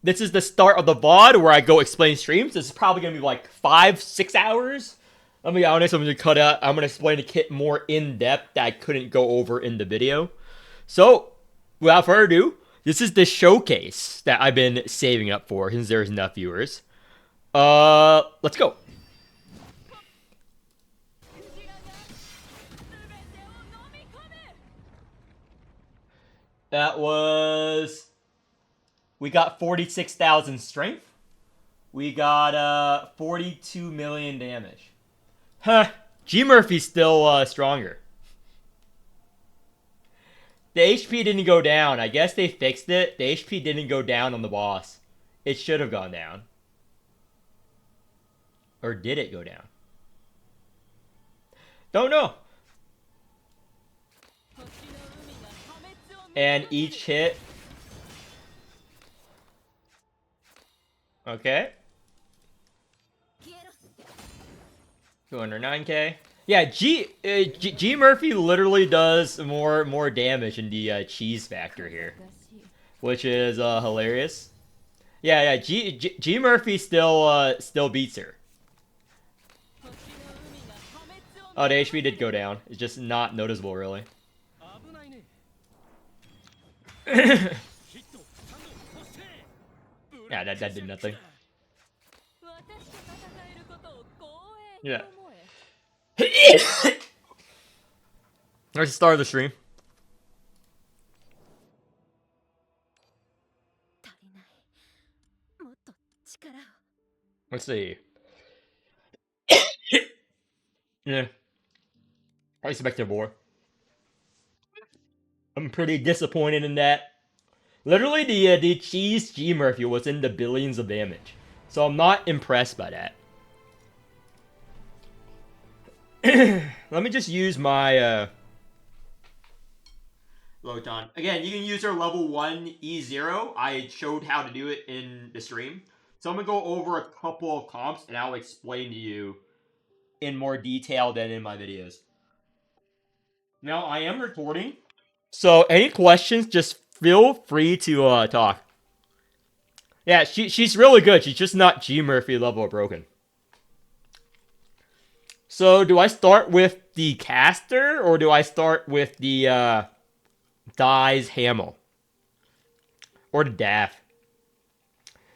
this is the start of the VOD where I go explain streams. This is probably gonna be like 5-6 hours. Let me be honest, I'm gonna cut out. I'm gonna explain the kit more in depth that I couldn't go over in the video. So, without further ado, this is the showcase that I've been saving up for since there's enough viewers. Let's go. That was... We got 46,000 strength. We got 42 million damage. Huh. G Murphy's still stronger. The HP didn't go down. I guess they fixed it. The HP didn't go down on the boss. It should have gone down. Or did it go down? Don't know. And each hit... Okay. 209k. Yeah, G Murphy literally does more damage in the cheese factor here, which is hilarious. Yeah, G Murphy still beats her. Oh, the HP did go down. It's just not noticeable, really. Yeah, that did nothing. Yeah. Let's start the stream. Let's see. Yeah. I expected more. I'm pretty disappointed in that. Literally, the cheese G Murphy was in the billions of damage, so I'm not impressed by that. Let me just use my Lotan. Again, you can use her level 1 E0. I showed how to do it in the stream. So I'm going to go over a couple of comps and I'll explain to you in more detail than in my videos. Now, I am recording, so any questions, just feel free to talk. Yeah, she's really good. She's just not G Murphy level broken. So, do I start with the caster, or do I start with the Dies Hamel? Or the Daff?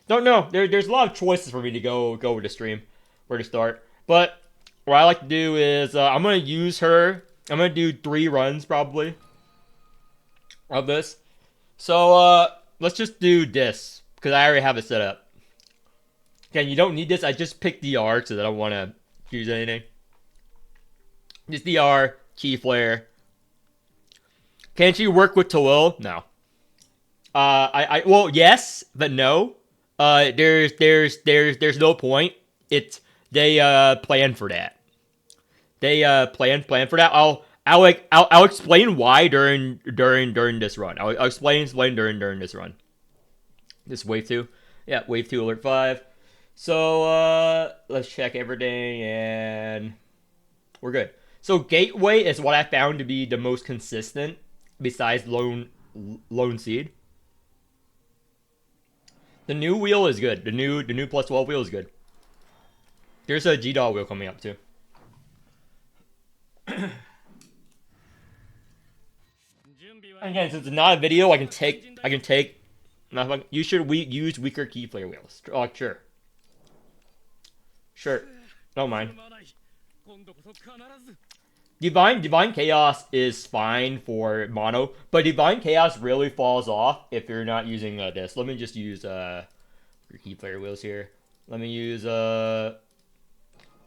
Don't know. There's a lot of choices for me to go with the stream, where to start. But what I like to do is I'm gonna use her. I'm gonna do 3 runs probably of this. So let's just do this because I already have it set up. Again, you don't need this. I just picked DR because I don't want to use anything. Just DR, Key Flare. Can she work with Tawil? No. Well, yes, but no. There's no point. They plan for that. They plan for that. I'll explain why during this run. I'll explain during this run. This wave 2. Yeah, wave 2 alert 5. So let's check everything and we're good. So Gateway is what I found to be the most consistent besides Lone Seed. The new wheel is good. The new plus 12 wheel is good. There's a G-Dog wheel coming up too. Again, since it's not a video, I can take. You should use weaker key player wheels. Oh, sure. Sure. Don't mind. Divine Chaos is fine for mono, but Divine Chaos really falls off if you're not using this. Let me just use your key player wheels here. Let me use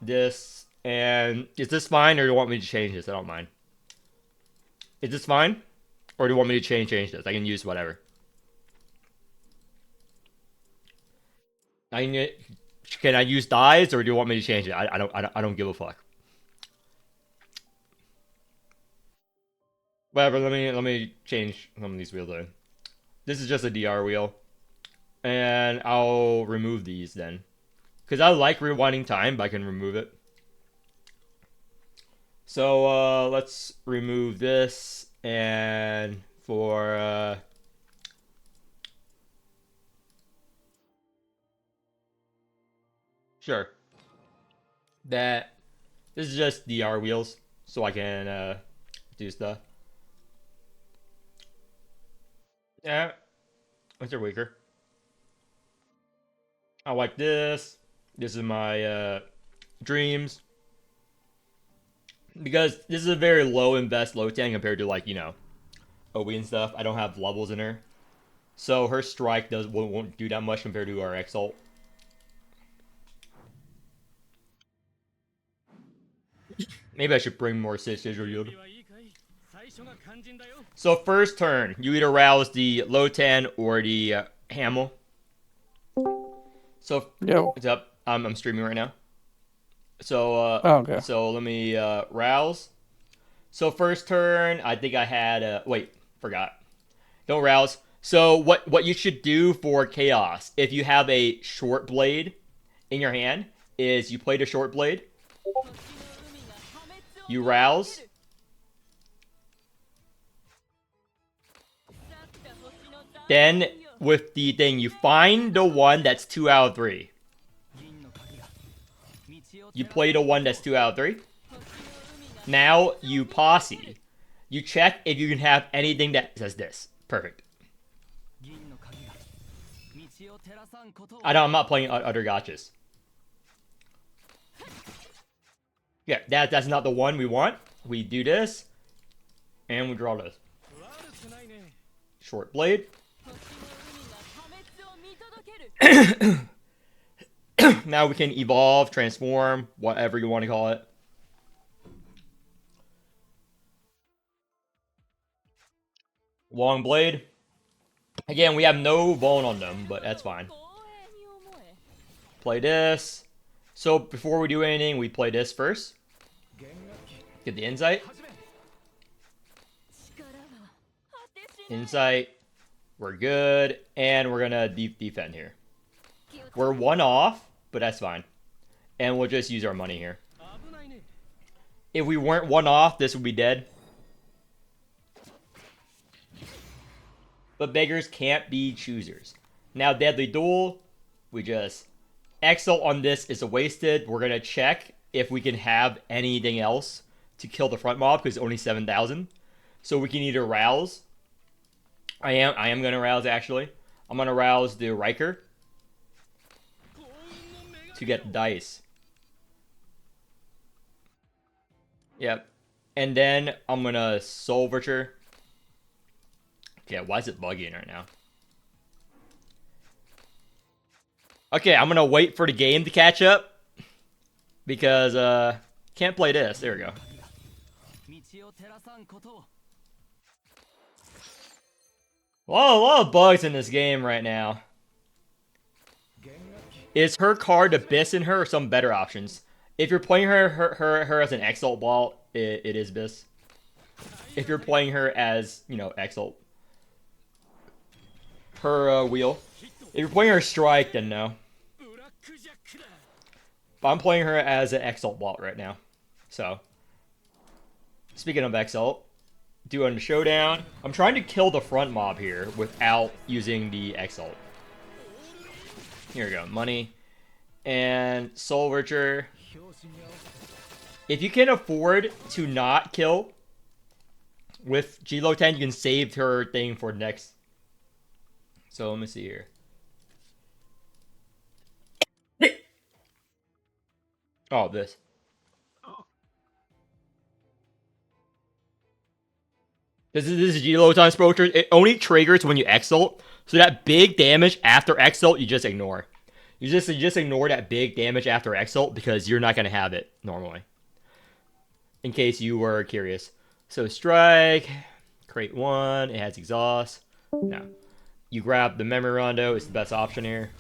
this, and is this fine or do you want me to change this? I don't mind. Is this fine? Or do you want me to change this? I can use whatever. Can I use dyes or do you want me to change it? I don't give a fuck. Whatever, let me change some of these wheels though. This is just a DR wheel. And I'll remove these then. Because I like rewinding time, but I can remove it. So let's remove this. And for Sure. That this is just the R wheels, so I can do stuff. Yeah, these are weaker. I like this. This is my dreams. Because this is a very low invest Lotan compared to like, Obi and stuff. I don't have levels in her. So her strike won't do that much compared to our Exalt. Maybe I should bring more Sigil Yield. So first turn, you either rouse the Lotan or the Hamel. So Yo. what's up? I'm streaming right now. So Okay. so let me rouse. So first turn, I think I had wait, forgot. Don't rouse. So what you should do for Chaos, if you have a short blade in your hand, is you play the short blade. You rouse. Then with the thing, you find the one that's 2 out of 3. You play the one that's 2 out of 3. Now you posse. You check if you can have anything that says this. Perfect. I'm not playing other gotchas. Yeah, that's not the one we want. We do this. And we draw this. Short blade. Now we can evolve, transform, whatever you want to call it. Long blade. Again, we have no bone on them, but that's fine. Play this. So before we do anything, we play this first. Get the insight. Insight. We're good. And we're gonna defend here. We're 1 off, but that's fine. And we'll just use our money here. If we weren't 1 off, this would be dead. But beggars can't be choosers. Now, Deadly Duel, we just... Exalt on this is a wasted. We're going to check if we can have anything else to kill the front mob, because it's only 7,000. So we can either rouse. I am going to rouse, actually. I'm going to rouse the Riker to get dice. Yep. And then I'm going to Soul Virtue. Yeah, why is it bugging right now? Okay, I'm gonna wait for the game to catch up. Because, can't play this. There we go. A lot of bugs in this game right now. Is her card Abyss in her or some better options? If you're playing her as an Exalt ball, it is Abyss. If you're playing her as, Exalt. Her wheel. If you're playing her Strike, then no. But I'm playing her as an Exalt bot right now. So, speaking of Exalt, doing the showdown. I'm trying to kill the front mob here without using the Exalt. Here we go, money. And Soul Virtue. If you can afford to not kill with G-Lotan, you can save her thing for next. So let me see here. Oh, this. This is G-Lotan Spectre. It only triggers when you Exalt. So that big damage after Exalt, you just ignore. You just ignore that big damage after Exalt because you're not going to have it normally. In case you were curious. So Strike. Create 1. It has Exhaust. No. You grab the Memory Rondo. It's the best option here.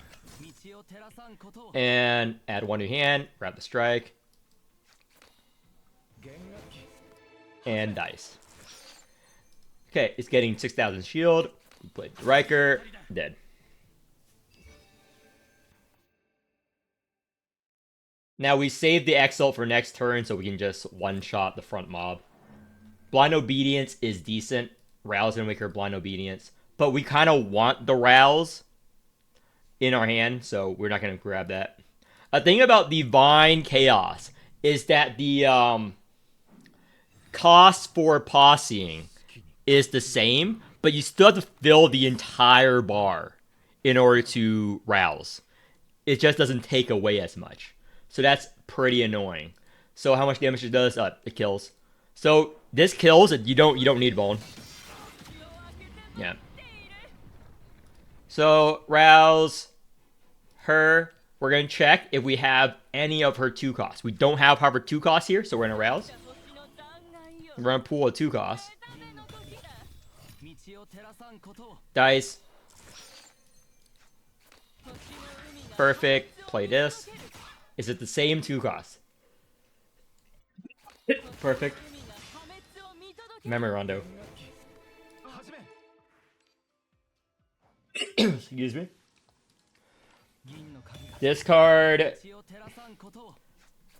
And add 1 new hand. Grab the Strike. And dice. Okay, it's getting 6,000 shield. We played Riker. Dead. Now we save the Exalt for next turn so we can just one-shot the front mob. Blind Obedience is decent. Rouse and make her Blind Obedience. But we kind of want the Rouse in our hand, so we're not going to grab that. A thing about Divine Chaos is that the cost for posseing is the same, but you still have to fill the entire bar in order to rouse. It just doesn't take away as much. So that's pretty annoying. So how much damage it does? It kills. So this kills. You don't need bone. Yeah. So rouse her. We're gonna check if we have any of her 2 costs. We don't have her 2 costs here, so we're gonna rouse. We're gonna pull a 2 cost. Dice. Perfect. Play this. Is it the same 2 costs? Perfect. Memory Rondo. Excuse me. Discard.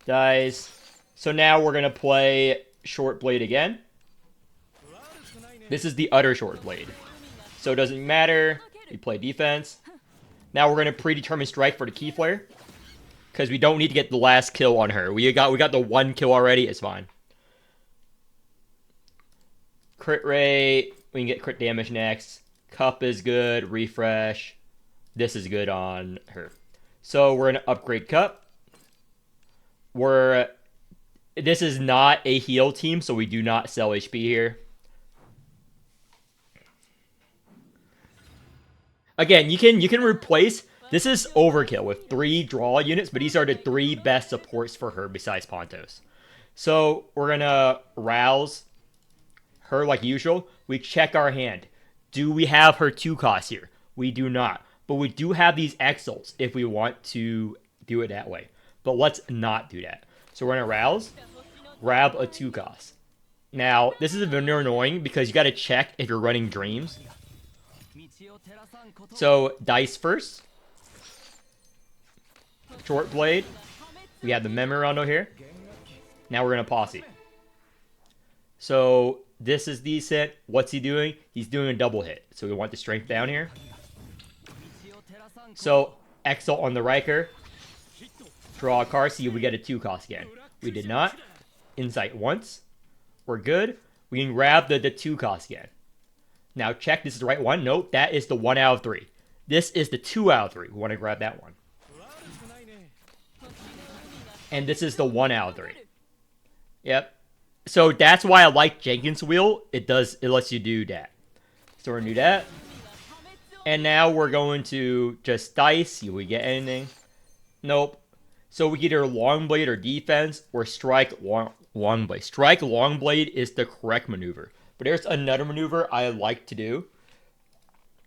Dice. So now we're gonna play Short Blade again. This is the utter Short Blade. So it doesn't matter. We play defense. Now we're gonna predetermine strike for the Key Flare. Because we don't need to get the last kill on her. We got the 1 kill already, it's fine. Crit rate. We can get crit damage next. Cup is good. Refresh. This is good on her. So we're gonna upgrade Cup. This is not a heal team, so we do not sell HP here. Again, you can replace. This is overkill with 3 draw units, but these are the 3 best supports for her besides Pontos. So we're gonna rouse her like usual. We check our hand. Do we have her 2 costs here? We do not. But we do have these exalts if we want to do it that way. But let's not do that. So we're gonna rouse, grab a 2 cost. Now, this is a bit annoying because you gotta check if you're running dreams. So, dice first. Short Blade. We have the Memory Rondo here. Now we're gonna posse. So, this is decent. What's he doing? He's doing a double hit. So we want the strength down here. So, Exalt on the Riker. Draw a card, see if we get a 2 cost again. We did not. Insight once. We're good. We can grab the 2 cost again. Now check, this is the right one. Nope, that is the 1 out of 3. This is the 2 out of 3. We want to grab that one. And this is the 1 out of 3. Yep. So that's why I like Jenkins' wheel. It lets you do that. So we're gonna do that. And now we're going to just dice, see if we get anything. Nope. So we get either long blade or defense, or strike long blade. Strike long blade is the correct maneuver. But there's another maneuver I like to do.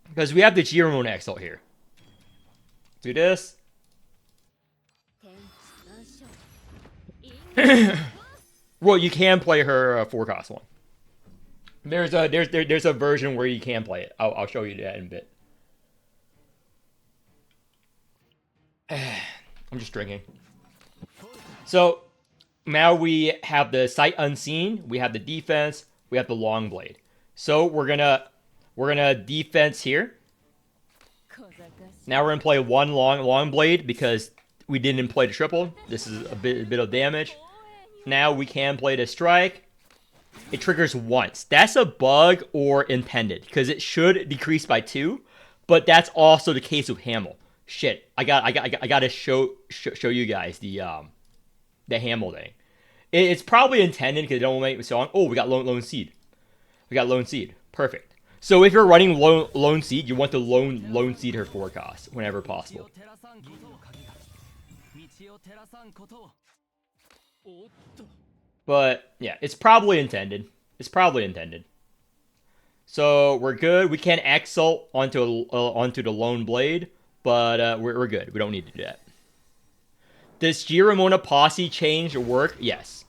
Because we have the G-Lotan Exalt here. Do this. Well, you can play her 4 cost one. There's a version where you can play it. I'll show you that in a bit. I'm just drinking. So now we have the Sight Unseen. We have the defense. We have the long blade. So we're gonna defense here. Now we're gonna play 1 long blade because we didn't play the triple. This is a bit of damage. Now we can play the strike. It triggers once. That's a bug or intended because it should decrease by 2, but that's also the case with Hamel. Shit, I gotta show you guys the Hamel thing. It's probably intended because it don't make me so long. Oh, we got lone seed. We got lone seed. Perfect. So if you're running lone seed, you want to lone seed her 4 cost whenever possible. But yeah, it's probably intended. It's probably intended. So we're good. We can exalt onto the lone blade, but we're good. We don't need to do that. Does G-Lotan posse change work? Yes.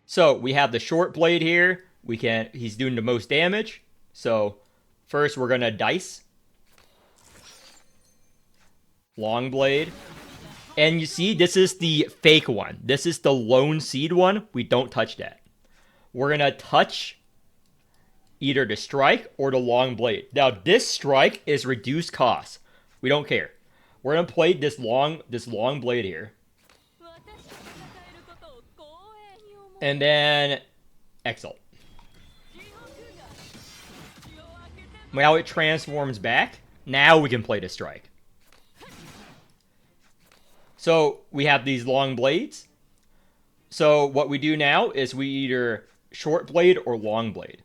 So we have the short blade here. He's doing the most damage. So first we're gonna dice. Long blade. And you see, this is the fake one. This is the lone seed one. We don't touch that. We're gonna touch either the strike or the long blade. Now this strike is reduced cost, We don't care. We're gonna play this long blade here. And then Exalt. Now it transforms back. Now we can play the strike. So we have these long blades. So what we do now is we either short blade or long blade.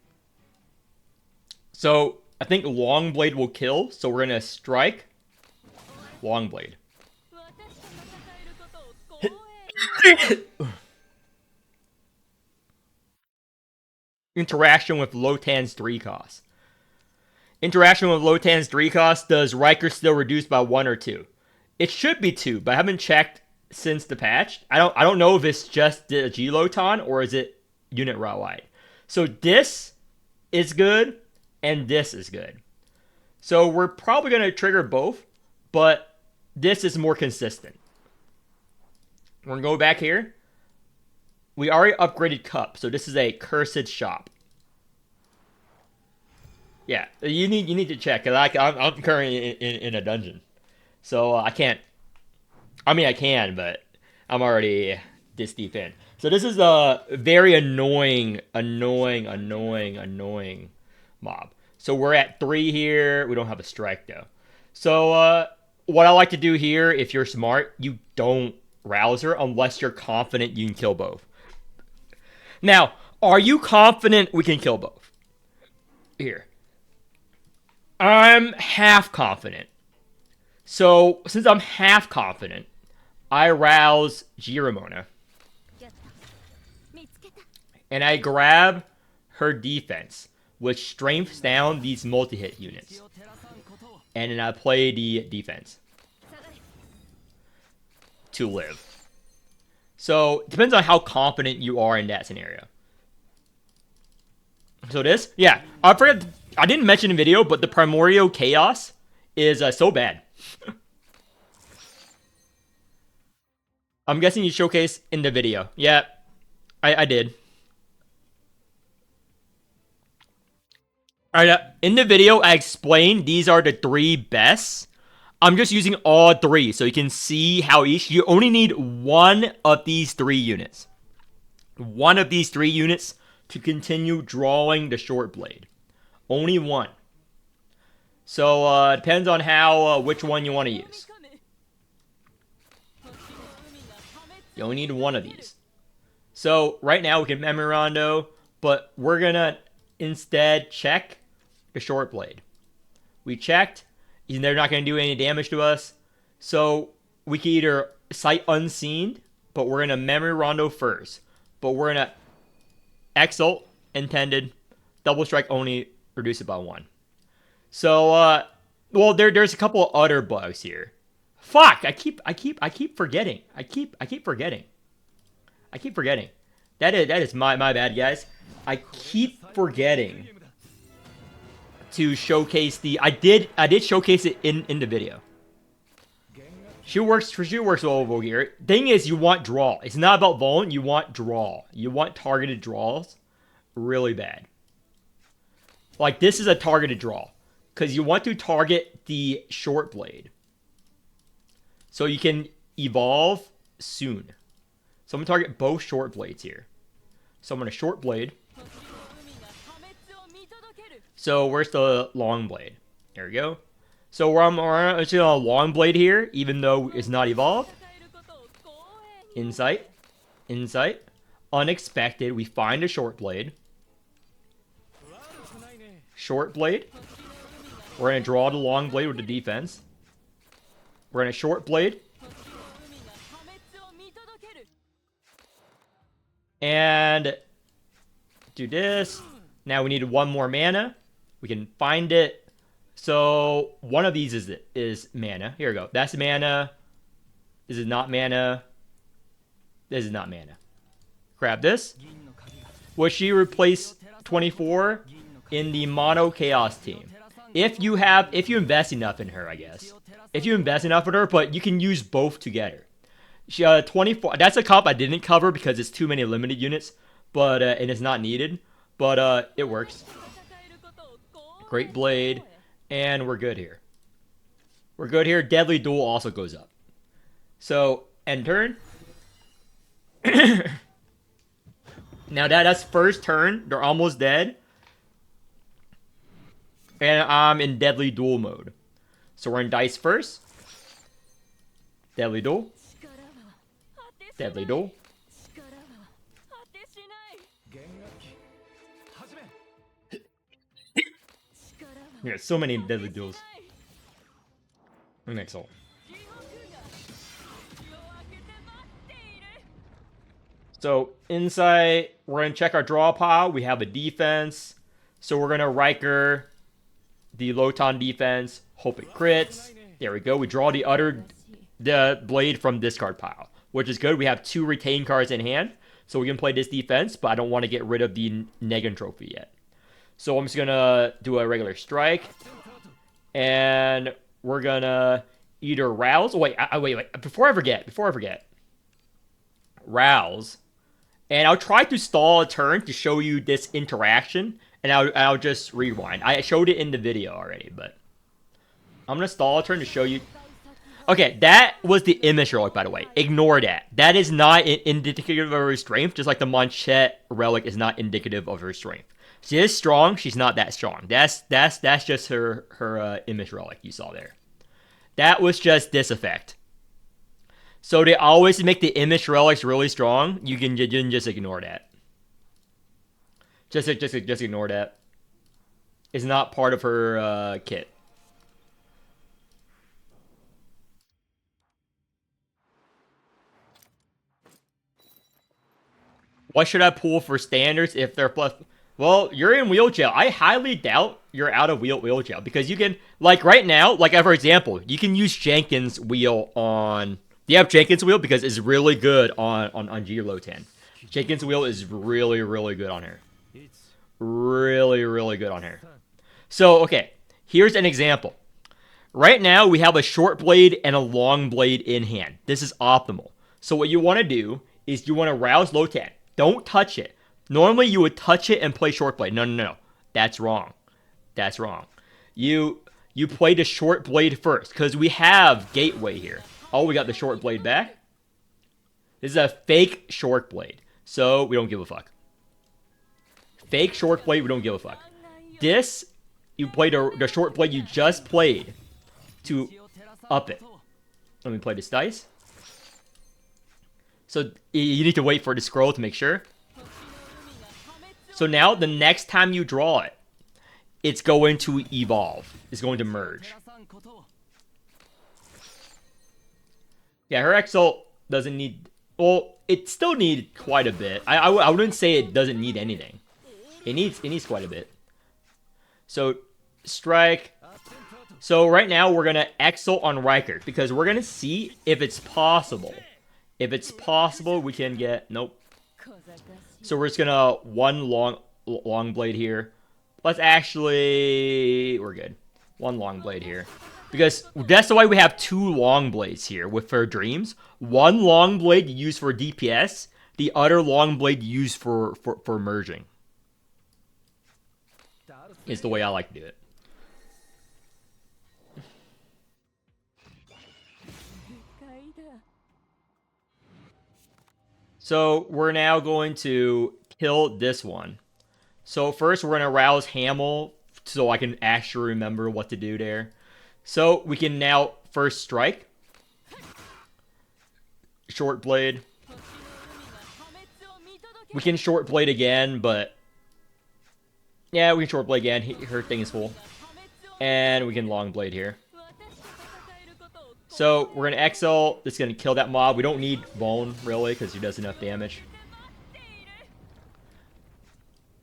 So I think long blade will kill. So we're gonna strike long blade. Interaction with Lotan's 3 cost. Interaction with Lotan's 3 cost. Does Riker still reduce by 1 or 2? It should be 2, but I haven't checked since the patch. I don't know if it's just the G-Lotan or is it unit route wide. So this is good and this is good. So we're probably gonna trigger both, but this is more consistent. We're gonna go back here. We already upgraded Cup, so this is a cursed shop. Yeah, you need to check because I'm currently in a dungeon, so I can't. I mean, I can, but I'm already this deep in. So this is a very annoying mob. So we're at 3 here. We don't have a strike though. So what I like to do here, if you're smart, you don't rouse her unless you're confident you can kill both. Now, are you confident we can kill both? Here. I'm half confident. So, since I'm half confident, I rouse G-Ramona. And I grab her defense, which strengthens down these multi-hit units. And then I play the defense to live. So, it depends on how confident you are in that scenario. So this, yeah, I forgot, I didn't mention in the video, but the Primordial Chaos is so bad. I'm guessing you showcased in the video. Yeah, I did. Alright, in the video, I explained these are the 3 best. I'm just using all 3, so you can see how you only need 1 of these 3 units. 1 of these 3 units to continue drawing the short blade. Only 1. So, depends on how, which one you want to use. You only need 1 of these. So, right now we can Memory Rondo, but we're gonna instead check the short blade. We checked. They're not going to do any damage to us. So we can either sight unseen, but we're going to Memory Rondo first. But we're going to Exalt, intended, double strike only, reduce it by 1. So, well, there's a couple of other bugs here. Fuck! I keep forgetting. I keep forgetting. That is my bad, guys. I keep forgetting to showcase the. I did showcase it in the video. She works well over here. Thing is, you want draw. It's not about volume. You want draw. You want targeted draws, really bad. Like this is a targeted draw, because you want to target the short blade, so you can evolve soon. So I'm gonna target both short blades here. So I'm gonna short blade. So where's the long blade? There we go. So we're actually on a long blade here, even though it's not evolved. Insight. Unexpected. We find a short blade. Short blade. We're going to draw the long blade with the defense. We're going to short blade. And do this. Now we need 1 more mana. We can find it. So one of these is mana. Here we go. That's mana. This is not mana. This is not mana. Grab this. Will she replace 24 in the mono chaos team? If you invest enough in her, I guess. If you invest enough in her, but you can use both together. She 24. That's a comp I didn't cover because it's too many limited units, but and it's not needed. But it works. Great blade, and we're good here. We're good here. Deadly Duel also goes up. So, end turn. Now that's first turn. They're almost dead. And I'm in Deadly Duel mode. So we're in dice first. Deadly Duel. Deadly Duel. Yeah, so many Deadly Duels. Next one. So inside, we're gonna check our draw pile. We have a defense. So we're gonna Riker the Lotan defense. Hope it crits. There we go. We draw the blade from discard pile, which is good. We have 2 retain cards in hand, so we can play this defense, but I don't want to get rid of the Negan trophy yet. So I'm just gonna do a regular strike, and we're gonna either rouse. Oh, wait, wait. Before I forget. Rouse. And I'll try to stall a turn to show you this interaction, and I'll just rewind. I showed it in the video already, but I'm going to stall a turn to show you. Okay, that was the image relic, by the way. Ignore that. That is not indicative of her strength, just like the Manchette relic is not indicative of her strength. She is strong, she's not that strong. That's just her image relic you saw there. That was just this effect. So they always make the image relics really strong. You can just ignore that. Just ignore that. It's not part of her kit. What should I pull for standards if they're plus? Well, you're in wheel jail. I highly doubt you're out of wheel jail because you can, like right now, like for example, you can use Jenkins wheel on. Do you have Jenkins wheel? Because it's really good on G-Lotan. Jenkins wheel is really, really good on her. Really, really good on her. So, okay. Here's an example. Right now, we have a short blade and a long blade in hand. This is optimal. So what you want to do is you want to rouse Lotan. Don't touch it. Normally, you would touch it and play short blade. No. That's wrong. That's wrong. You play the short blade first because we have Gateway here. Oh, we got the short blade back. This is a fake short blade, so we don't give a fuck. Fake short blade, we don't give a fuck. This, you play the short blade you just played to up it. Let me play this dice. So you need to wait for the scroll to make sure. So now, the next time you draw it, it's going to evolve. It's going to merge. Yeah, her Exalt doesn't need... Well, it still needs quite a bit. I wouldn't say it doesn't need anything. It needs quite a bit. So, strike. So, right now, we're going to Exalt on Riker. Because we're going to see if it's possible. If it's possible, we can get... Nope. So, we're just going to... One long blade here. Let's actually... We're good. One long blade here. Because that's the way we have 2 long blades here with her dreams. One long blade used for DPS, the other long blade used for merging. Is the way I like to do it. So we're now going to kill this one. So first we're going to rouse Hamill so I can actually remember what to do there. So we can now first strike. Short blade. We can short blade again, but... Yeah, we can short blade again. Her thing is full. And we can long blade here. So we're going to exile. This is going to kill that mob. We don't need Bone, really, because he does enough damage.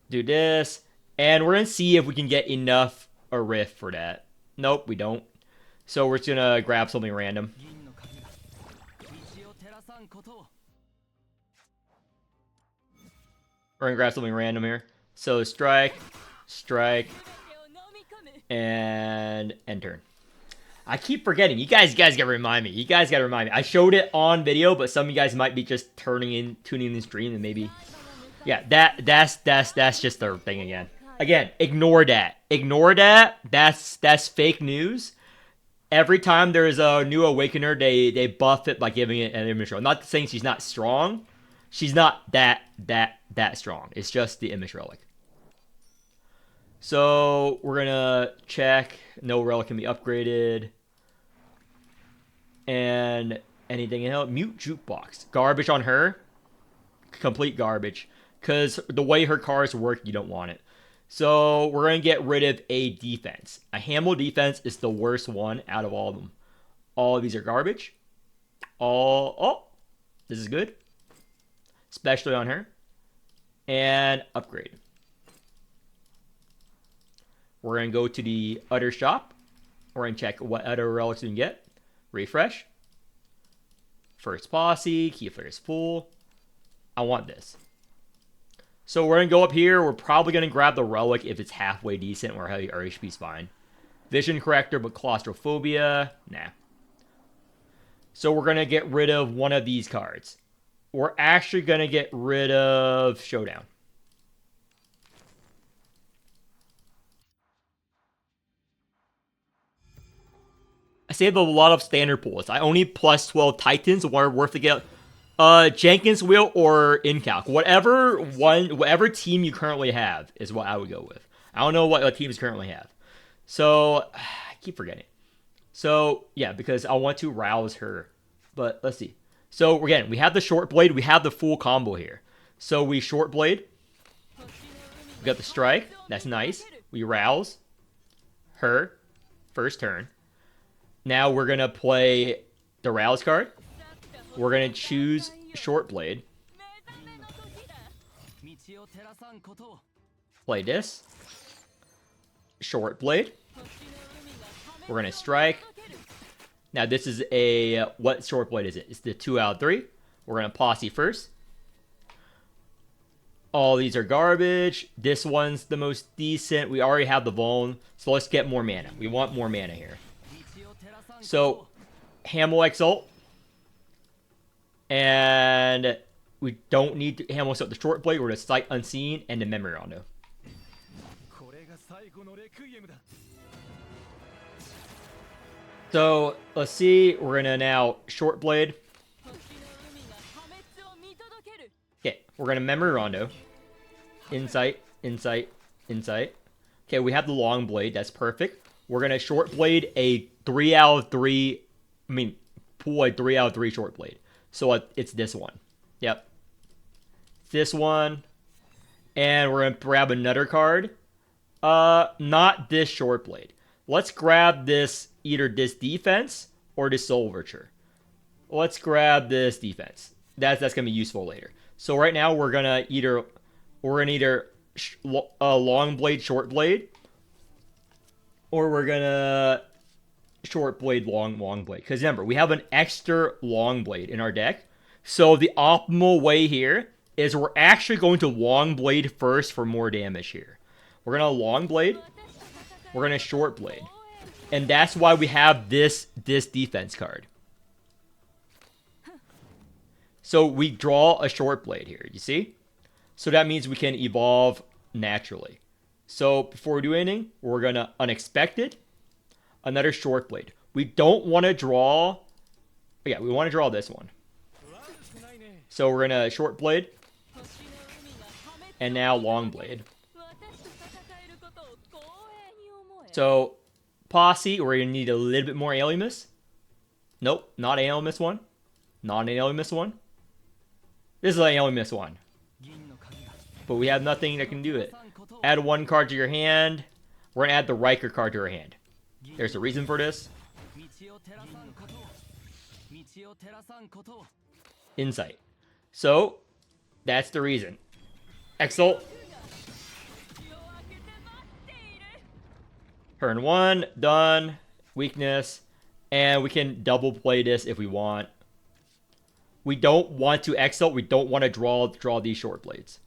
Do this. And we're going to see if we can get enough a rift for that. Nope, we don't. So we're just going to grab something random. We're going to grab something random here. So strike, and end turn. I keep forgetting. You guys gotta remind me. I showed it on video, but some of you guys might be just tuning in the stream and maybe... Yeah, that's just their thing again. Again, ignore that. That's fake news. Every time there's a new Awakener, they buff it by giving it an image relic. Not saying she's not strong. She's not that strong. It's just the image relic. So we're gonna check. No relic can be upgraded. And anything else? Mute jukebox. Garbage on her. Complete garbage. Because the way her cards work, you don't want it. So we're going to get rid of a defense. A Hamel defense is the worst one out of all of them. All of these are garbage. Oh, this is good. Especially on her. And upgrade. We're going to go to the other shop. We're going to check what other relics we can get. Refresh. First posse. Key flare is full. I want this. So we're going to go up here. We're probably going to grab the relic if it's halfway decent or our HP's fine. Vision corrector, but claustrophobia. Nah. So we're going to get rid of one of these cards. We're actually going to get rid of Showdown. I saved a lot of standard pools. I only plus 12 Titans were worth to get Jenkins wheel or Incalc. Whatever team you currently have is what I would go with. I don't know what teams currently have. So I keep forgetting. So yeah, because I want to rouse her. But let's see. So again, we have the short blade, we have the full combo here. So we short blade. We got the strike. That's nice. We rouse her first turn. Now we're gonna play the rouse card. We're gonna choose short blade. Play this. Short blade. We're gonna strike. Now this is a what short blade is it? It's the 2 out of 3. We're gonna posse first. All these are garbage. This one's the most decent. We already have the Vuln, so let's get more mana. We want more mana here. So, Hamel Exalt. And we don't need to Hamel Exalt the short blade. We're going to Sight Unseen and the Memory Rondo. So, let's see. We're going to now short blade. Okay, we're going to Memory Rondo. Insight, Insight, Insight. Okay, we have the long blade. That's perfect. We're going to short blade a 3 out of 3. I mean, pull a 3 out of 3 short blade. So it's this one. Yep. This one. And we're going to grab another card. Not this short blade. Let's grab this, either this defense or this soul overture. Let's grab this defense. That's going to be useful later. So right now we're going to either long blade, short blade, or we're going to short blade, long blade. Because remember, we have an extra long blade in our deck. So the optimal way here is we're actually going to long blade first for more damage here. We're going to long blade. We're going to short blade. And that's why we have this defense card. So we draw a short blade here, you see? So that means we can evolve naturally. So before we do anything, we're going to unexpected, another short blade. We don't want to draw... Yeah, we want to draw this one. So we're going to short blade. And now long blade. So, posse, we're going to need a little bit more Alimus. Nope, not an Alimus one. Not an Alimus one. This is an Alimus one. But we have nothing that can do it. Add one card to your hand. We're going to add the Riker card to our hand. There's a reason for this. Insight. So, that's the reason. Exalt. Turn 1, done. Weakness. And we can double play this if we want. We don't want to exalt. We don't want to draw these short blades.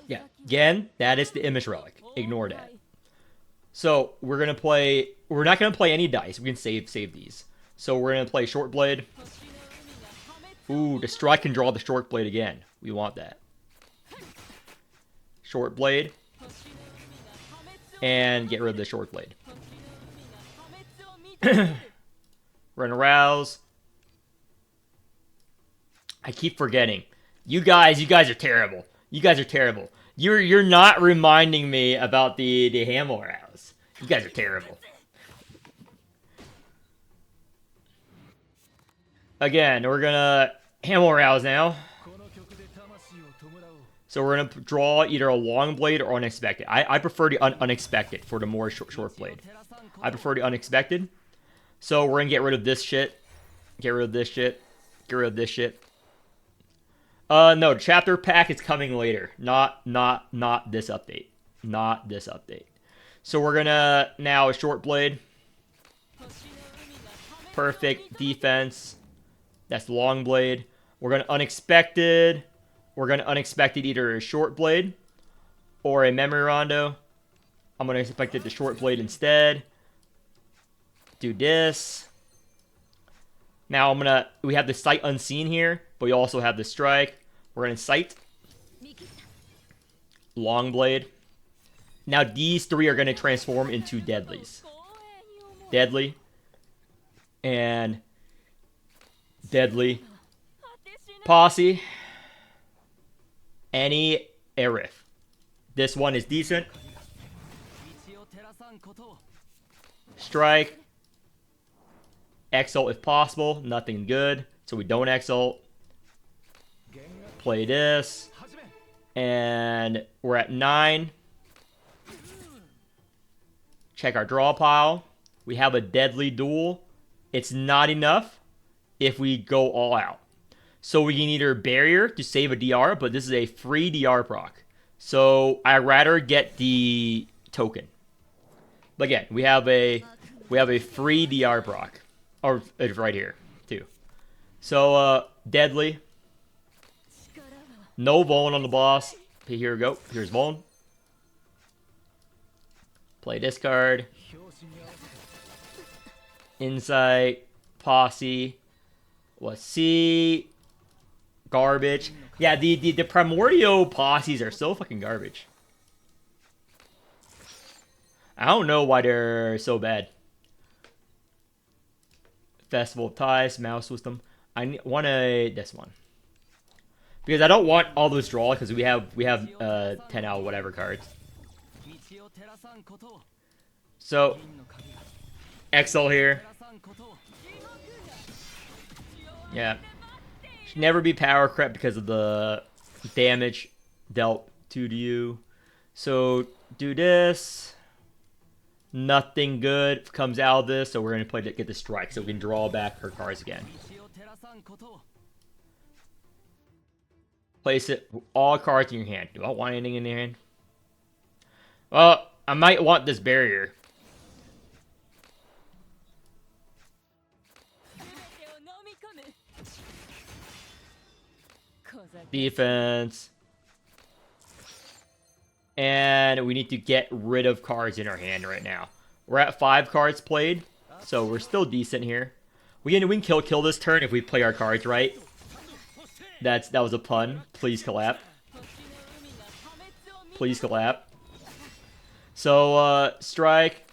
Yeah, again, that is the image relic. Ignore that. So we're gonna play. We're not gonna play any dice. We can save these. So we're gonna play short blade. Ooh, the strike can draw the short blade again. We want that. short blade, and get rid of the short blade. We're gonna rouse. I keep forgetting. You guys are terrible. You guys are terrible. You're not reminding me about the Hamel rouse. You guys are terrible. Again, we're gonna Hamel rouse now. So we're gonna draw either a long blade or unexpected. I prefer the unexpected for the more short blade. I prefer the unexpected. So we're gonna get rid of this shit. Get rid of this shit. Get rid of this shit. No, chapter pack is coming later. Not this update. Not this update. So we're gonna now a short blade. Perfect defense. That's long blade. We're gonna unexpected. We're gonna unexpected either a short blade or a memory rondo. I'm gonna expect it the short blade instead. Do this. Now we have the sight unseen here, but we also have the strike. We're gonna sight. Long blade. Now these three are gonna transform into deadlies. Deadly. And deadly. Posse. Any Arif. This one is decent. Strike. Exalt if possible. Nothing good. So we don't exalt. Play this. And we're at 9. Check our draw pile. We have a deadly duel. It's not enough if we go all out. So we can either barrier to save a DR, but this is a free DR proc. So I'd rather get the token. But again, we have a free DR proc. Or it's right here, too. So deadly. No Vuln on the boss. Here we go. Here's Vuln. Play this card. Insight. Posse. Let's see. Garbage. Yeah, the Primordial Posses are so fucking garbage. I don't know why they're so bad. Festival of Ties, Mouse Wisdom. I want this one. Because I don't want all those draw because we have 10 out whatever cards. So Excel here. Yeah. Should never be power crept because of the damage dealt to you. So do this. Nothing good comes out of this, so we're going to play to get the strike so we can draw back her cards again. Place it all cards in your hand. Do I want anything in your hand? Well, I might want this barrier. Defense. And we need to get rid of cards in our hand right now. We're at 5 cards played, so we're still decent here. We can kill this turn if we play our cards right. That was a pun. Please collab. Please collab. So strike.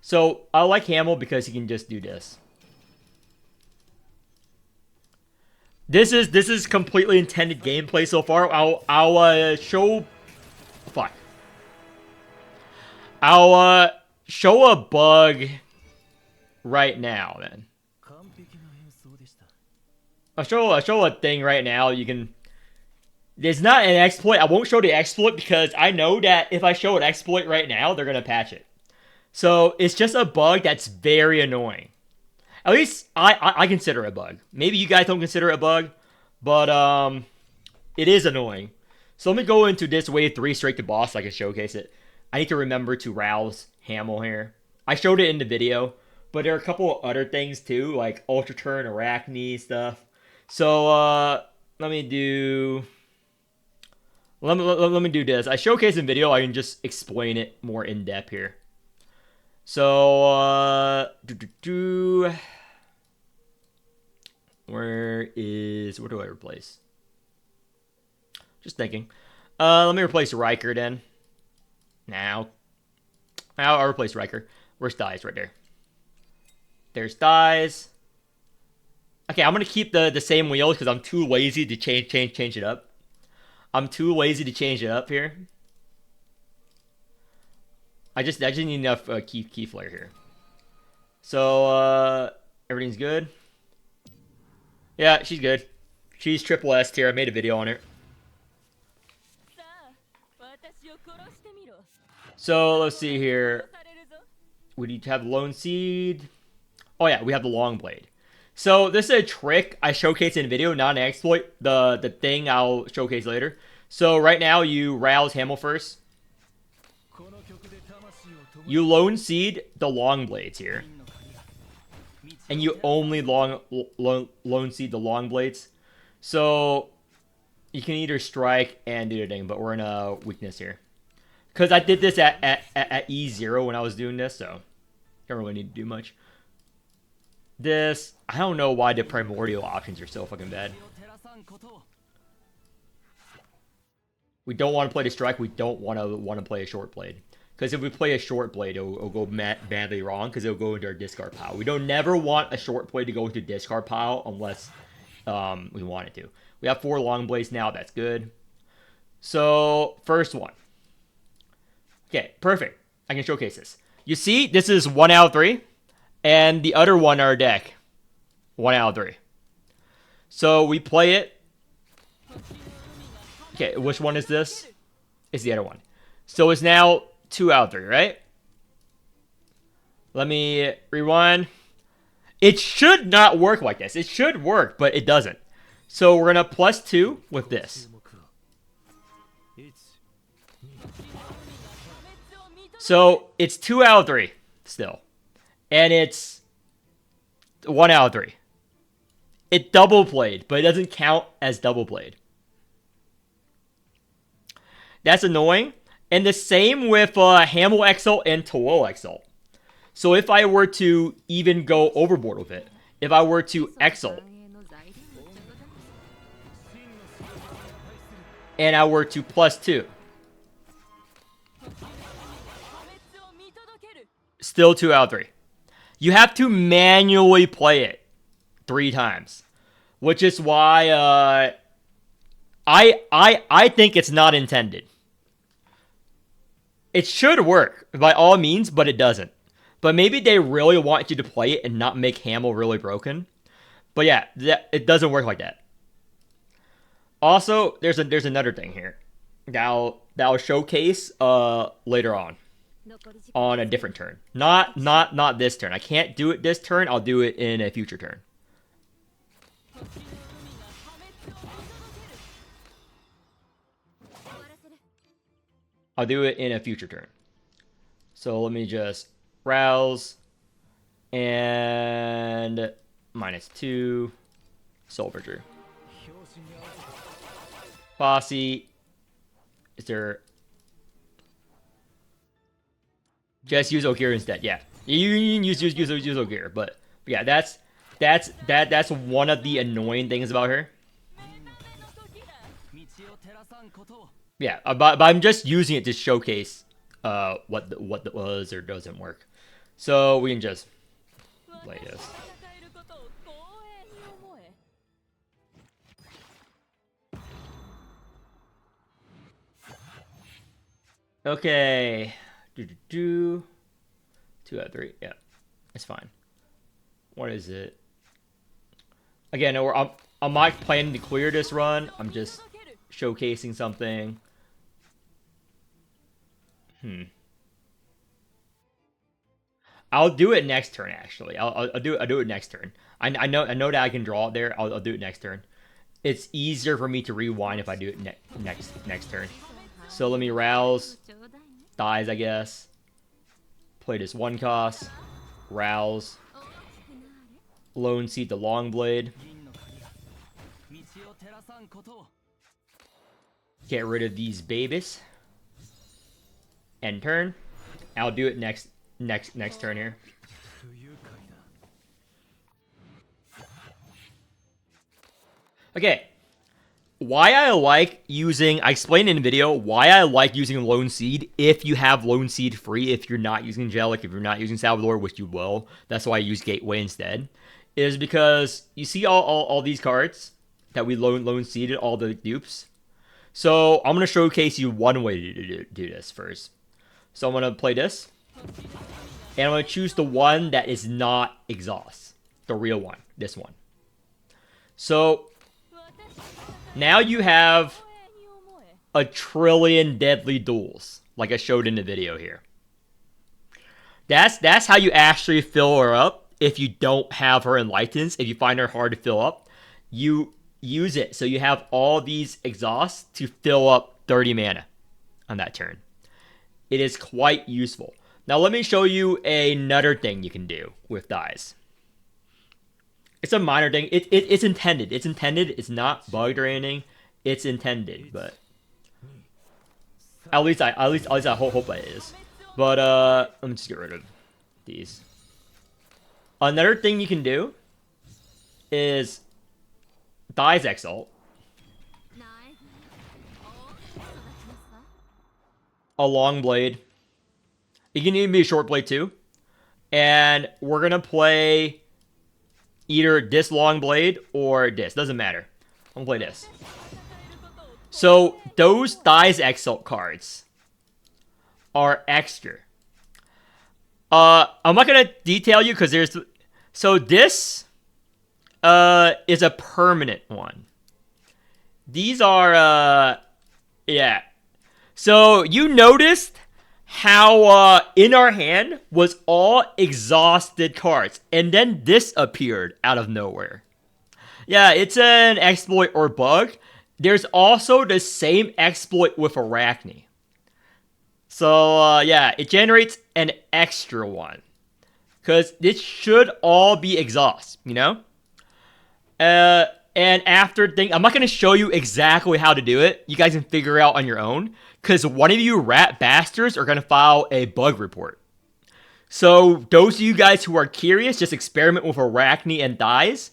So I like Hamel because he can just do this. This is completely intended gameplay so far. I'll show. Fuck. I'll show a bug right now, then. I'll show a thing right now. You can. There's not an exploit. I won't show the exploit because I know that if I show an exploit right now, they're gonna patch it. So it's just a bug that's very annoying. At least I consider it a bug. Maybe you guys don't consider it a bug, but it is annoying. So let me go into this wave 3 straight to boss so I can showcase it. I need to remember to rouse Hamel here. I showed it in the video, but there are a couple of other things too, like Ultra Turn, Arachne stuff. So let me do this. I showcase in video. I can just explain it more in depth here. So where do I replace? Just thinking. Let me replace Riker then. Now. I'll replace Riker. Where's Dies? Right there. There's Dies. Okay, I'm gonna keep the same wheels because I'm too lazy to change it up. I'm too lazy to change it up here. I just need enough key flare here. So everything's good. Yeah, she's good. She's triple S tier. I made a video on her. So let's see here. We need to have Lone Seed. Oh yeah, we have the Long Blade. So this is a trick I showcased in a video, not an exploit. The thing I'll showcase later. So right now you rouse Hamel first. You Lone Seed the Long Blades here. And you only Lone Seed the Long Blades. So you can either strike and do the thing, but we're in a weakness here. Because I did this at E0 when I was doing this, so don't really need to do much. This, I don't know why the primordial options are so fucking bad. We don't want to play the strike. We don't want to play a short blade. Because if we play a short blade, it'll go badly wrong because it'll go into our discard pile. We don't never want a short blade to go into discard pile unless we want it to. We have 4 long blades now. That's good. So, first one. Okay, perfect. I can showcase this. You see, this is 1 out of 3. And the other one, our deck. 1 out of 3. So, we play it. Okay, which one is this? It's the other one. So, it's now 2 out of 3, right? Let me rewind. It should not work like this. It should work, but it doesn't. So, we're going to +2 with this. So, it's 2 out of 3 still. And it's 1 out of 3. It double played, but it doesn't count as double played. That's annoying. And the same with Hamel Exalt and Toll Exalt. So if I were to even go overboard with it, if I were to Exalt, and I were to +2, still 2 out of 3. You have to manually play it 3 times, which is why I think it's not intended. It should work by all means, but it doesn't. But maybe they really want you to play it and not make Hamel really broken. But yeah, it doesn't work like that. Also, there's another thing here that'll showcase later on a different turn. Not this turn. I can't do it this turn. I'll do it in a future turn. I'll do it in a future turn. So let me just rouse and -2 Soul Bridger. Posse. Is there? Just use Ogier instead. Yeah, you can use Ogier, but yeah, that's one of the annoying things about her. Yeah, but I'm just using it to showcase what was or doesn't work. So we can just play this. Okay. 2 out of 3. Yeah, it's fine. What is it? Again, I'm not planning to clear this run. I'm just showcasing something. I'll do it next turn. Actually, I'll do it next turn. I know that I can draw it there. I'll do it next turn. It's easier for me to rewind if I do it next turn. So let me rouse. Dies, I guess. Play this 1 cost. Rouse. Lone Seed the Long Blade. Get rid of these babies. End turn. I'll do it next turn here. Okay. why I like using, I explained in the video why I like using Lone Seed if you have Lone Seed free, if you're not using Angelic, if you're not using Salvador, which you will. That's why I use Gateway instead. Is because you see all these cards that we Lone Seeded, all the dupes. So I'm going to showcase you one way to do this first. So I'm going to play this. And I'm going to choose the one that is not exhaust. The real one. This one. So now you have a trillion deadly duels, like I showed in the video here. That's how you actually fill her up. If you don't have her Enlightens, if you find her hard to fill up, you use it. So you have all these exhausts to fill up 30 mana on that turn. It is quite useful. Now let me show you another thing you can do with dies. It's a minor thing. It's intended. It's intended. It's not bugged or anything. It's intended, but at least I hope it is. But let me just get rid of these. Another thing you can do is dies Exalt. A long blade. It can even be a short blade too. And we're gonna play either this long blade or this. Doesn't matter. I'm gonna play this. So those dies Exalt cards are extra. I'm not gonna detail you because there's. So this is a permanent one. These are yeah. So you noticed how in our hand was all exhausted cards, and then this appeared out of nowhere. Yeah, it's an exploit or bug. There's also the same exploit with Arachne. So yeah, it generates an extra one. Because this should all be exhaust, you know? And after I'm not going to show you exactly how to do it. You guys can figure it out on your own. Because one of you rat bastards are going to file a bug report. So those of you guys who are curious, just experiment with Arachne and dies.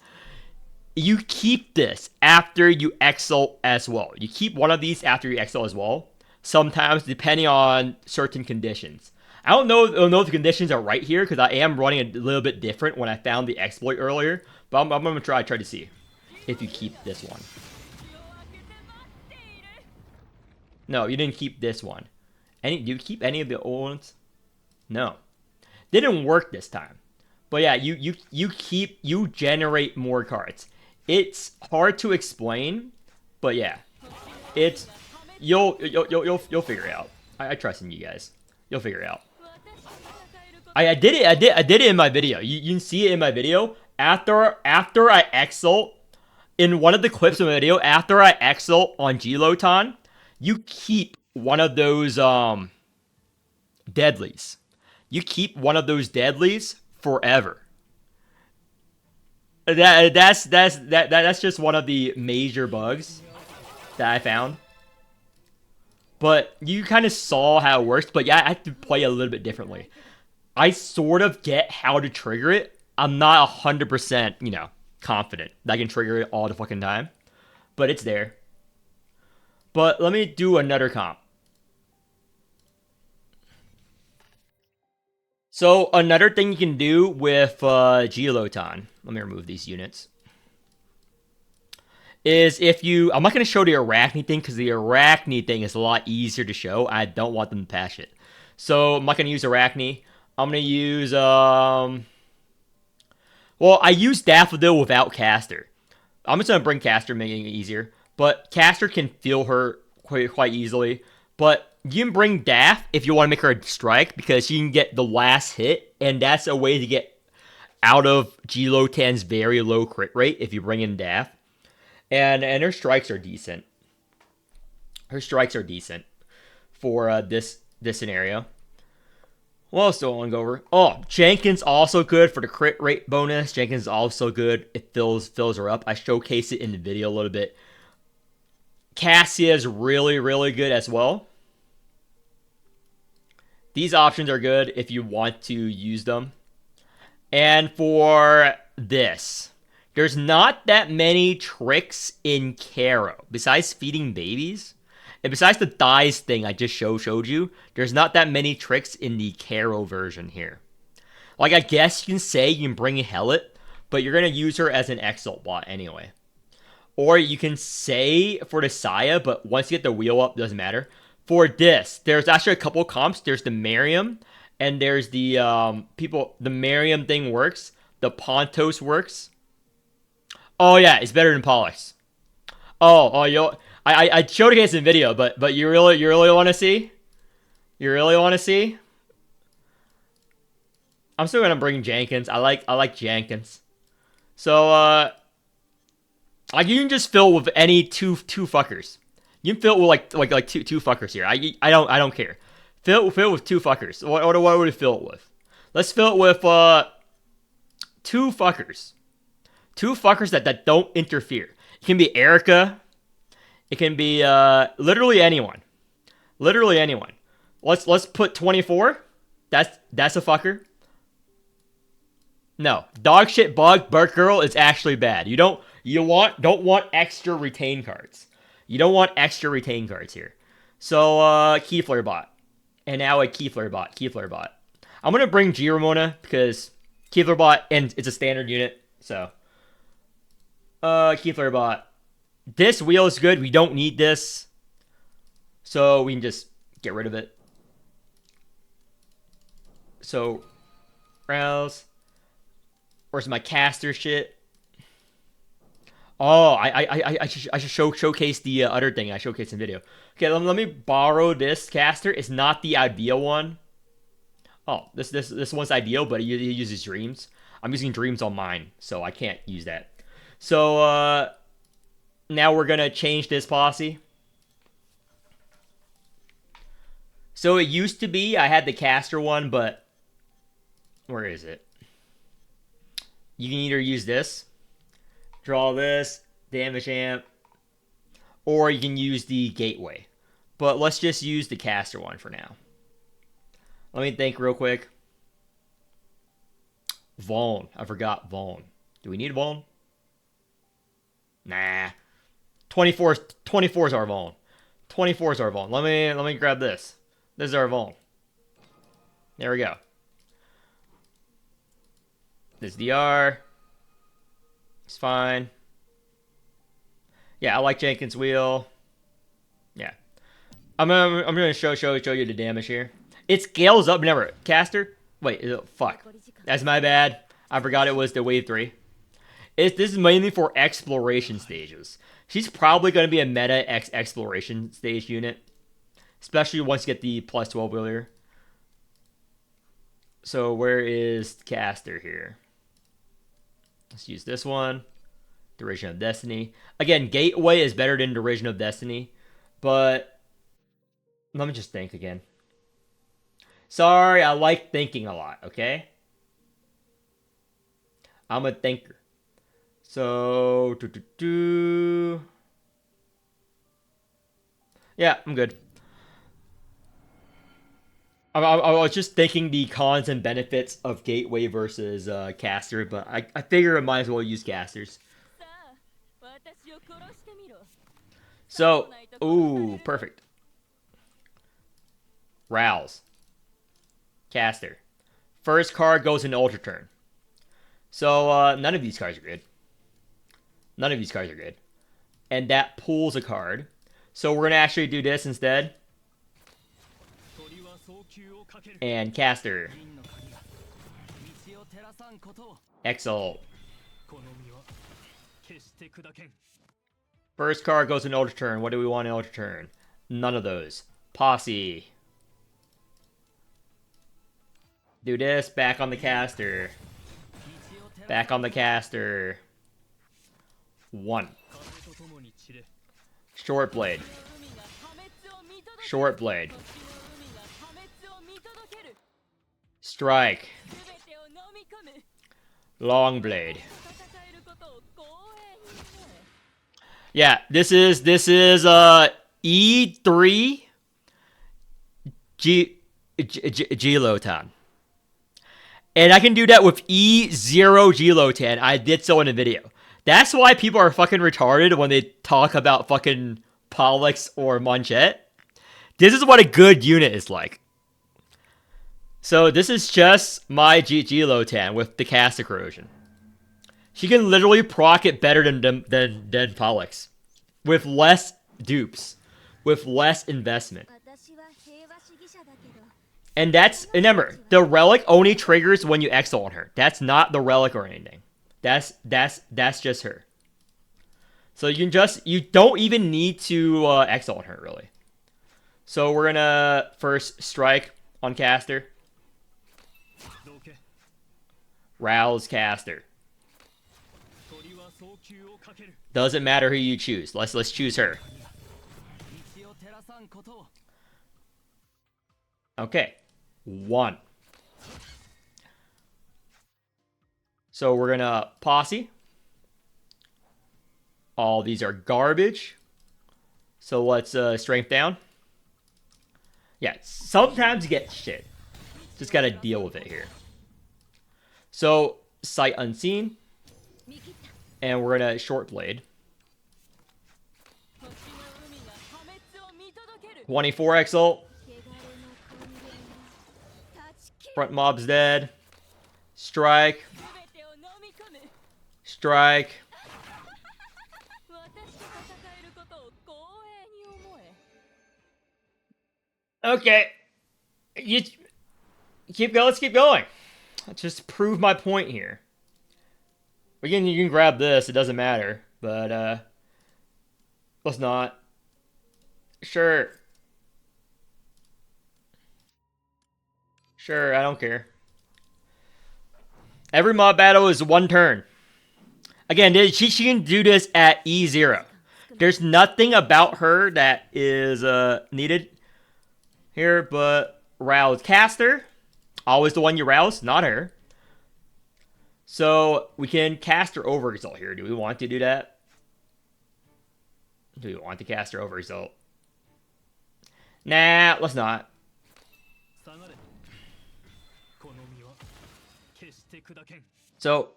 You keep this after you exalt as well. You keep one of these after you exalt as well. Sometimes depending on certain conditions. I don't know if the conditions are right here because I am running a little bit different when I found the exploit earlier. But I'm going to try to see if you keep this one. No, you didn't keep this one. Do you keep any of the old ones? No. Didn't work this time. But yeah, you generate more cards. It's hard to explain, but yeah. You'll figure it out. I trust in you guys. You'll figure it out. I did it in my video. You can see it in my video. After I exalt in one of the clips of my video, after I exalt on G-Lotan, you keep one of those deadlies. You keep one of those deadlies forever. That's just one of the major bugs that I found. But you kind of saw how it works. But yeah, I have to play a little bit differently. I sort of get how to trigger it. I'm not 100%, confident that I can trigger it all the fucking time. But it's there. But let me do another comp. So another thing you can do with G-Lotan, let me remove these units, is if you, I'm not going to show the Arachne thing because the Arachne thing is a lot easier to show. I don't want them to patch it. So I'm not going to use Arachne. I'm going to use, well, I use Daffodil without Caster. I'm just going to bring Caster, making it easier. But Caster can feel her quite easily. But you can bring Daff if you want to make her a strike because she can get the last hit. And that's a way to get out of G-Lotan's very low crit rate if you bring in Daff. And her strikes are decent. Her strikes are decent for this scenario. What else do I want to go over? Oh, Jenkins also good for the crit rate bonus. Jenkins is also good. It fills her up. I showcase it in the video a little bit. Cassia is really good as well. These options are good if you want to use them. And for this, There's not that many tricks in Karo. Besides feeding babies, and besides the thighs thing I just showed you, there's not that many tricks in the Karo version here. Like, I guess you can say you can bring Hellet, but you're going to use her as an Exalt bot anyway. Or you can say for the Saya, but once you get the wheel up, doesn't matter. For this, there's actually a couple comps. There's the Miriam, and there's the the Miriam thing works. The Pontos works. Oh yeah, it's better than Pollux. I showed it in video, but you really want to see? You really want to see? I'm still gonna bring Jenkins. I like Jenkins. So like you can just fill with any two fuckers. You can fill it with like two fuckers here. I don't care. Fill it with two fuckers. What would we fill it with? Let's fill it with two fuckers. Two fuckers that don't interfere. It can be Erica. It can be literally anyone. Literally anyone. Let's put 24. That's a fucker. No, dog shit bug Burke girl is actually bad. You don't want extra retain cards. You don't want extra retain cards here. So Keyflare bot, and now a Keyflare bot. I'm gonna bring G Ramona because Keyflare bot and it's a standard unit. So Keyflare bot. This wheel is good. We don't need this, so we can just get rid of it. So browse. Where's my caster shit? Oh, I should showcase the other thing I showcased in video. Okay, let me borrow this caster. It's not the ideal one. Oh, this one's ideal, but it uses dreams. I'm using dreams on mine, so I can't use that. So now we're gonna change this posse. So it used to be I had the caster one, but where is it? You can either use this, draw this, damage amp, or you can use the gateway. But let's just use the caster one for now. Let me think real quick. Vaughn. I forgot Vaughn. Do we need Vaughn? Nah. 24 is our Vaughn. 24 is our Vaughn. Let me grab this. This is our Vaughn. There we go. This DR. It's fine. Yeah, I like Jenkins' wheel. Yeah. I'm gonna show you the damage here. It scales up never. Caster? Wait, fuck. That's my bad. I forgot it was the wave 3. This is mainly for exploration stages. She's probably gonna be a meta exploration stage unit. Especially once you get the plus 12 wheeler. So where is Caster here? Let's use this one. Derision of Destiny. Again, Gateway is better than Derision of Destiny. But let me just think again. Sorry, I like thinking a lot, okay? I'm a thinker. So, yeah, I'm good. I was just thinking the cons and benefits of Gateway versus Caster, but I figure I might as well use Casters. So, ooh, perfect. Rouse. Caster. First card goes into Ultra Turn. So, none of these cards are good. None of these cards are good. And that pulls a card. So we're going to actually do this instead. And Caster. Exalt. First card goes in Ultra Turn. What do we want in Ultra Turn? None of those. Posse. Do this. Back on the Caster. Back on the Caster. 1. Short Blade. Short Blade. Strike. Long Blade. Yeah, this is E3 G-Lotan. And I can do that with E0 G-Lotan. I did so in a video. That's why people are fucking retarded when they talk about fucking Pollux or Monchette. This is what a good unit is like. So this is just my G-Lotan with the caster corrosion. She can literally proc it better than Pollux. With less dupes. With less investment. And remember, the relic only triggers when you exile on her. That's not the relic or anything. That's just her. So you don't even need to exile on her, really. So we're gonna first strike on caster. Rouse caster. Doesn't matter who you choose. Let's choose her. Okay. 1. So we're gonna posse. All these are garbage. So let's strength down. Yeah, sometimes you get shit. Just gotta deal with it here. So, sight unseen. And we're gonna short blade. 24 exalt. Front mob's dead. Strike. Strike. Okay. Let's keep going. Let's just prove my point here. Again, you can grab this, it doesn't matter. But let's not. Sure. Sure, I don't care. Every mob battle is 1 turn. Again, she can do this at E0. There's nothing about her that is needed here, but rouse caster. Always the one you rouse, not her. So we can caster over exalt here. Do we want to do that? Do we want to caster over exalt? Nah, let's not. So,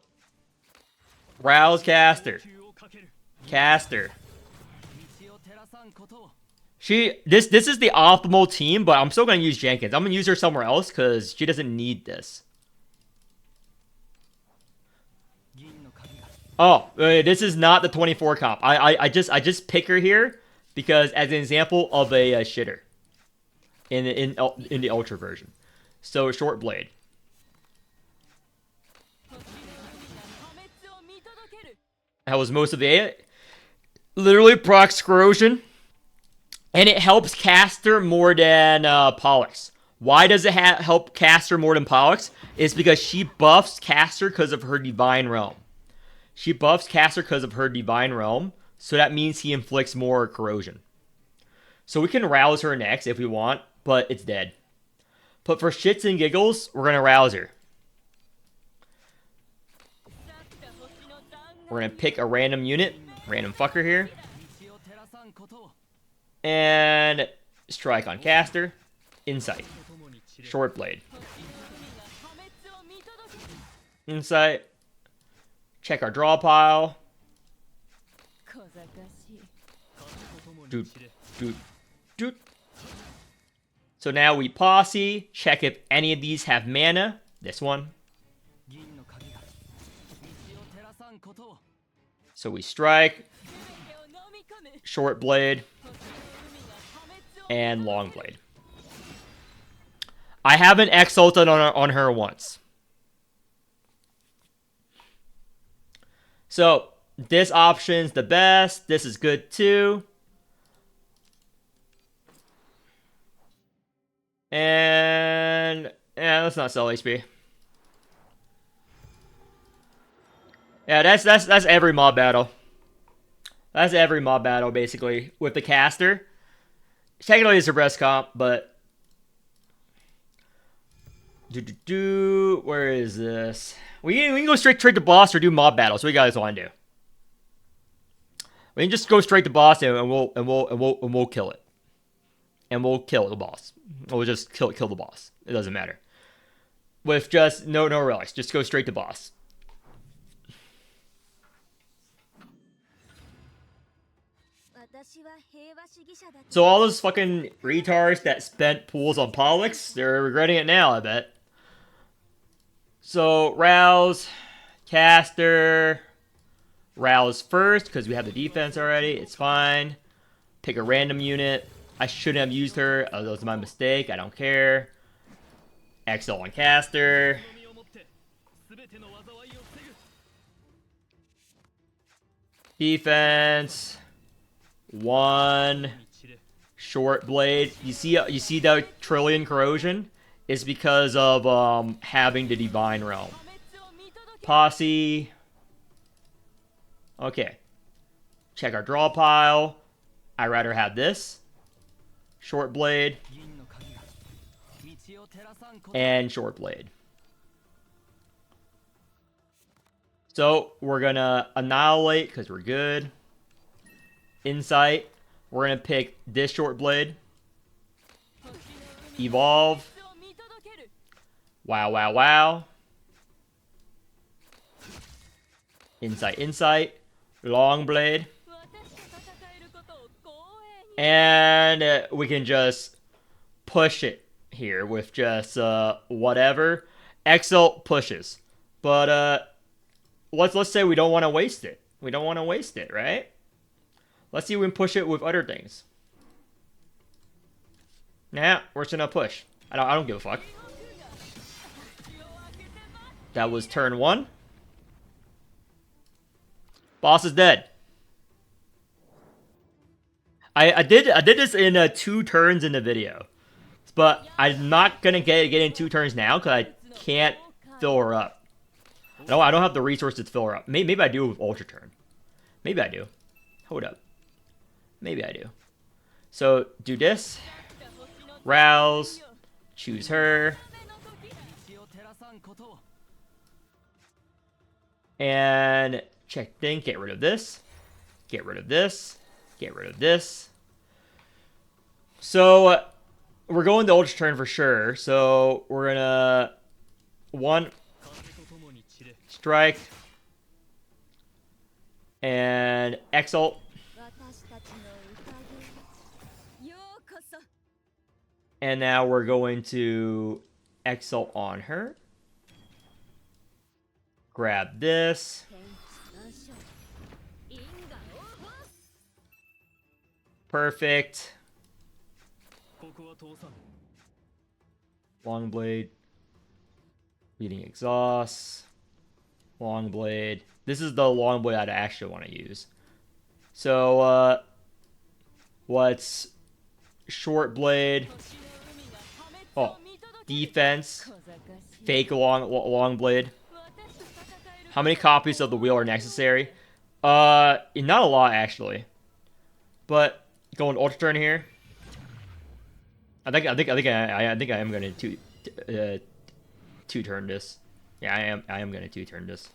rouse caster. Caster. This is the optimal team, but I'm still going to use Jenkins. I'm going to use her somewhere else because she doesn't need this. Oh, this is not the 24 comp. I just pick her here because as an example of a shitter in the ultra version. So short blade. That was most of the literally procs corrosion. And it helps caster more than Pollux. Why does it help caster more than Pollux? It's because she buffs caster because of her Divine Realm. She buffs caster because of her Divine Realm. So that means he inflicts more corrosion. So we can rouse her next if we want, but it's dead. But for shits and giggles, we're going to rouse her. We're going to pick a random unit. Random fucker here. And strike on caster. Insight. Short blade. Insight. Check our draw pile. Doot, doot, doot. So now we posse. Check if any of these have mana. This one. So we strike. Short blade. And long blade. I haven't exalted on her once. So this option's the best. This is good too. And yeah, let's not sell HP. Yeah, that's every mob battle. That's every mob battle basically with the caster. Technically, it's a breast comp, but where is this? We can go straight to boss or do mob battles. What do you guys want to do? We can just go straight to boss and we'll kill it, and we'll kill the boss. We'll just kill the boss. It doesn't matter. With just no relics, just go straight to boss. So all those fucking retards that spent pools on Pollux, they're regretting it now, I bet. So, Rouse, Caster, Rouse first, because we have the defense already. It's fine. Pick a random unit. I shouldn't have used her. That was my mistake. I don't care. XL on Caster. Defense. 1. Short blade. You see that Trillion Corrosion? It's because of having the Divine Realm. Posse. Okay. Check our draw pile. I'd rather have this. Short blade. And short blade. So we're gonna annihilate because we're good. Insight. We're gonna pick this short blade. Evolve. Wow, wow, wow. Insight, insight. Long blade. And we can just push it here with just whatever. XL pushes. But let's say we don't want to waste it. We don't want to waste it, right? Let's see if we can push it with other things. Nah, we're just gonna push. I don't give a fuck. That was turn 1. Boss is dead. I did this in 2 turns in the video, but I'm not gonna get in 2 turns now because I can't fill her up. No, I don't have the resources to fill her up. Maybe I do with Ultra Turn. Maybe I do. Hold up. Maybe I do. So do this. Rouse. Choose her. And check thing. Get rid of this. Get rid of this. Get rid of this. So we're going to Ultra Turn for sure. So we're gonna 1 strike and exalt. And now we're going to exalt on her. Grab this. Perfect. Long blade. Leading exhaust. Long blade. This is the long blade I'd actually want to use. So, what's short blade? Oh, defense. Fake long blade. How many copies of the wheel are necessary? Not a lot actually. But going Ultra Turn here. I think I am gonna two turn this. Yeah, I am gonna 2-turn this.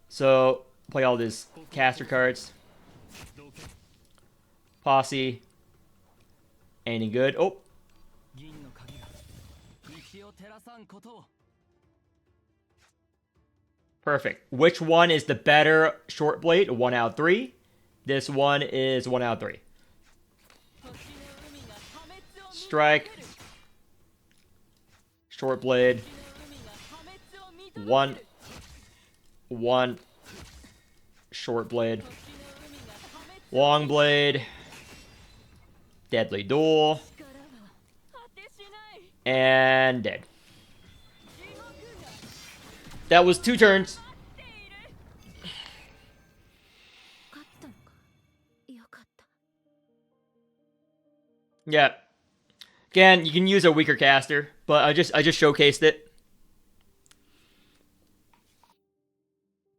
So play all these caster cards. Posse. Any good? Oh. Perfect. Which one is the better short blade? 1 out of 3. This one is 1 out of 3. Strike. Short blade. 1. Short blade. Long blade. Deadly duel. And dead. That was 2 turns. Yeah. Again, you can use a weaker caster, but I just showcased it.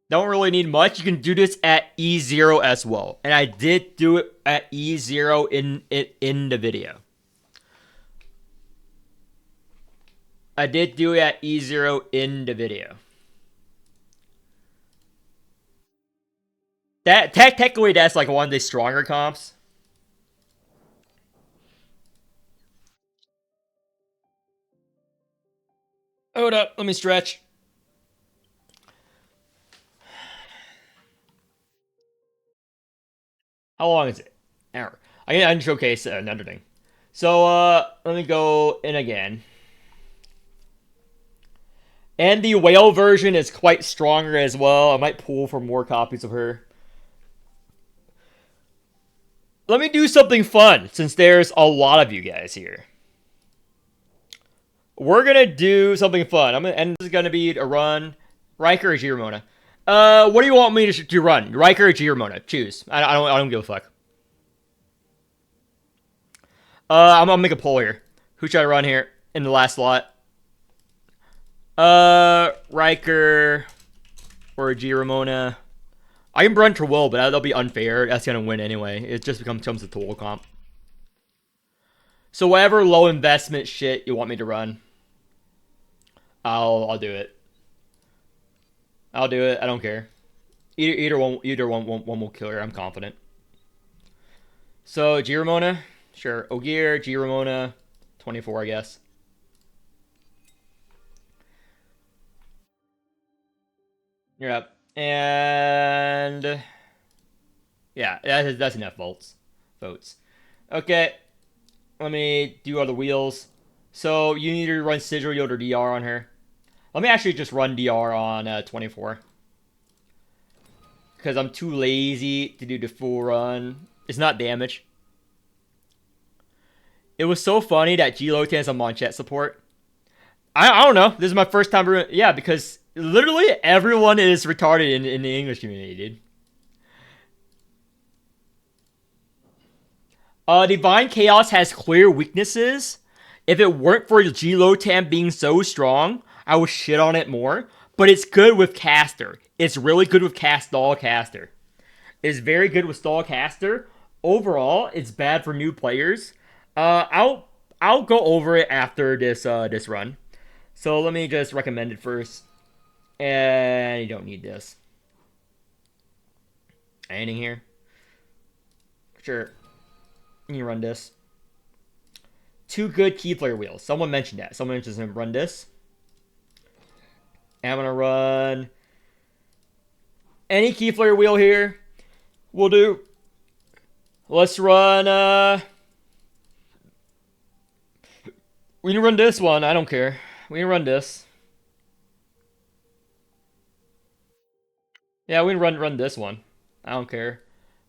Don't really need much. You can do this at E0 as well. And I did do it at E0 in the video. I did do it at E0 in the video. That technically that's like one of the stronger comps. Hold up, let me stretch. How long is it? I can showcase another thing. So, let me go in again. And the whale version is quite stronger as well. I might pull for more copies of her. Let me do something fun, since there's a lot of you guys here. We're gonna do something fun. And this is gonna be a run. Riker or G-Ramona? What do you want me to run? Riker or G-Ramona? Choose. I don't give a fuck. I'm gonna make a poll here. Who should I run here in the last slot? Riker or G-Ramona? I can run Will, but that'll be unfair. That's gonna win anyway. It just becomes a tool comp. So whatever low investment shit you want me to run, I'll do it. I'll do it. I don't care. Either one will kill her. I'm confident. So G-Ramona, sure. Ogier, G-Ramona, 24, I guess. Yep. And yeah, that's enough votes. Okay. Let me do other wheels. So you need to run Sigil Yield or DR on her. Let me actually just run DR on 24. Because I'm too lazy to do the full run. It's not damage. It was so funny that G-Lotan is a Monchet support. I don't know. This is my first time. Yeah, because literally everyone is retarded in the English community, dude. Divine Chaos has clear weaknesses. If it weren't for G-Lotan being so strong, I would shit on it more. But it's good with Caster. It's really good with Stall Caster. It's very good with Stall Caster. Overall, it's bad for new players. I'll go over it after this run. So let me just recommend it first. And you don't need this. Anything here? Sure. You run this. 2 good key player wheels. Someone mentioned that. Someone mentioned to run this. And I'm gonna run any key player wheel here. We'll do. Let's run. We can run this one. I don't care. We can run this. Yeah, we can run this one. I don't care.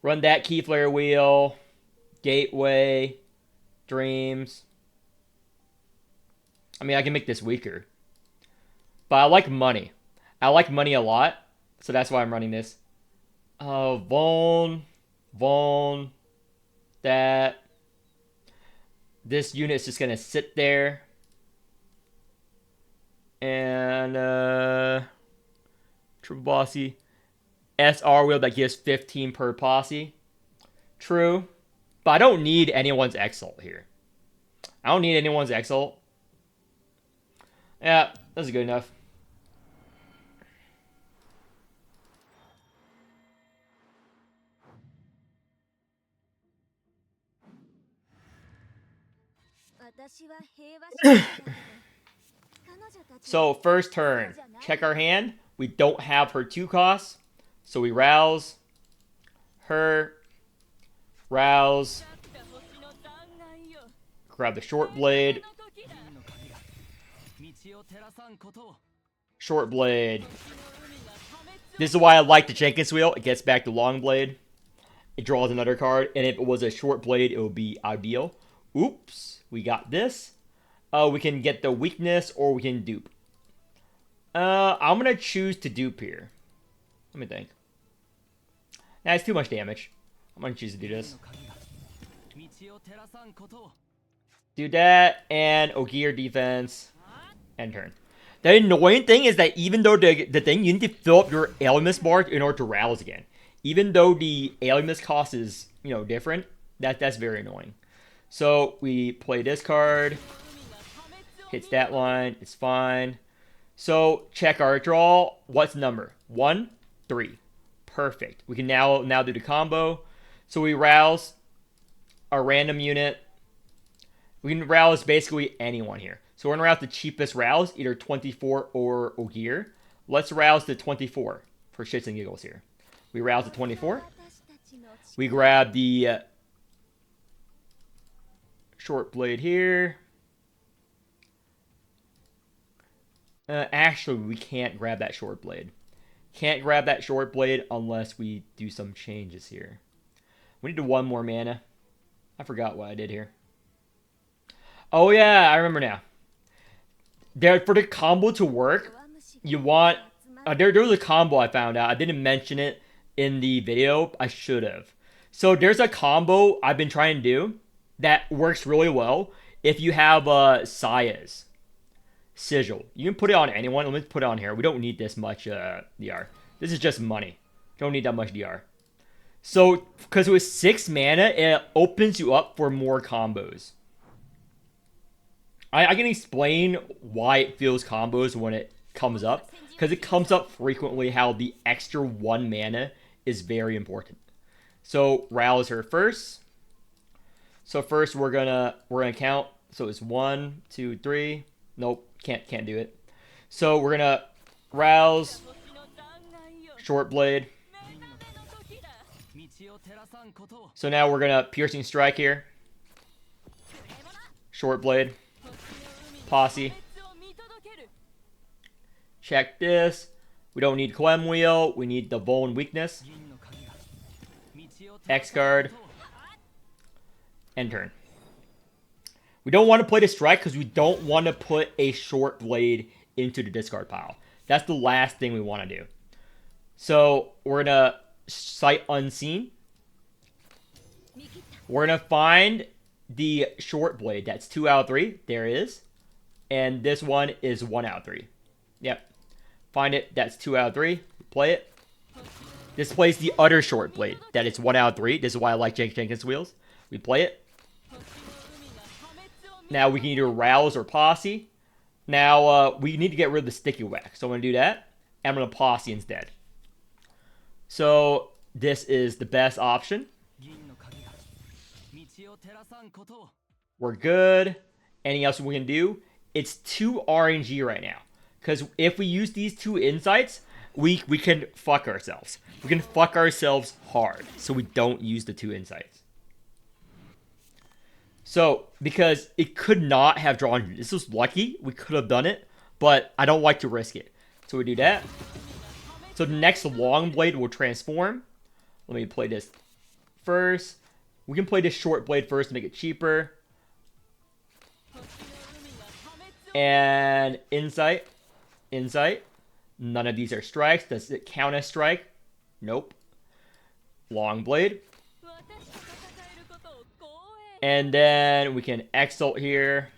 Run that key player wheel. Gateway. Dreams. I mean, I can make this weaker. But I like money. I like money a lot. So that's why I'm running this. Vaughn. That. This unit is just going to sit there. And, Triple Bossy. SR wheel that gives 15 per posse. True. But I don't need anyone's Exalt here. I don't need anyone's Exalt. Yeah, that's good enough. So, first turn. Check our hand. We don't have her 2 costs. So we rouse her. Rouse. Grab the short blade. Short blade. This is why I like the Jenkins wheel. It gets back to long blade. It draws another card. And if it was a short blade, it would be ideal. Oops. We got this. We can get the weakness or we can dupe. I'm going to choose to dupe here. Let me think. Nah, it's too much damage. I'm going to choose to do this. Do that, and Ogier defense, and turn. The annoying thing is that even though the thing, you need to fill up your Alimus bar in order to rouse again. Even though the Alimus cost is, different, that's very annoying. So, we play this card. Hits that line. It's fine. So, check our draw. What's the number? 1, 3. Perfect. We can now do the combo. So, we rouse a random unit. We can rouse basically anyone here. So, we're going to rouse the cheapest rouse, either 24 or Ogier. Let's rouse the 24 for shits and giggles here. We rouse the 24. We grab the Short blade here. Actually, we can't grab that short blade. Can't grab that short blade unless we do some changes here. We need 1 more mana. I forgot what I did here. Oh yeah, I remember now. There, for the combo to work, you want... there was a combo I found out. I didn't mention it in the video. I should have. So there's a combo I've been trying to do that works really well if you have Saya's Sigil. You can put it on anyone. Let me put it on here. We don't need this much DR. This is just money. Don't need that much DR. So, because with 6 mana, it opens you up for more combos. I can explain why it feels combos when it comes up. Because it comes up frequently how the extra 1 mana is very important. So, rouse her first. So first we're gonna count. So it's 1, 2, 3. Nope, can't do it. So we're gonna rouse, short blade. So now we're gonna piercing strike here. Short blade. Posse. Check this. We don't need Clem Wheel. We need the Vuln weakness. X card. End turn. We don't want to play the strike because we don't want to put a short blade into the discard pile. That's the last thing we want to do. So we're going to sight unseen. We're going to find the short blade. That's 2 out of 3. There it is. And this one is 1 out of 3. Yep. Find it. That's 2 out of 3. Play it. This plays the other short blade. That is 1 out of 3. This is why I like Jenkins wheels. We play it. Now we can either rouse or posse. Now we need to get rid of the sticky whack. So I'm going to do that. And I'm going to posse instead. So this is the best option. We're good. Anything else we can do? It's 2 RNG right now. Because if we use these 2 insights, we can fuck ourselves. We can fuck ourselves hard. So we don't use the 2 insights. So, because it could not have drawn... This was lucky. We could have done it. But I don't like to risk it. So we do that. So the next long blade will transform. Let me play this first. We can play this short blade first to make it cheaper. And insight. Insight. None of these are strikes. Does it count as strike? Nope. Long blade. And then we can exalt here.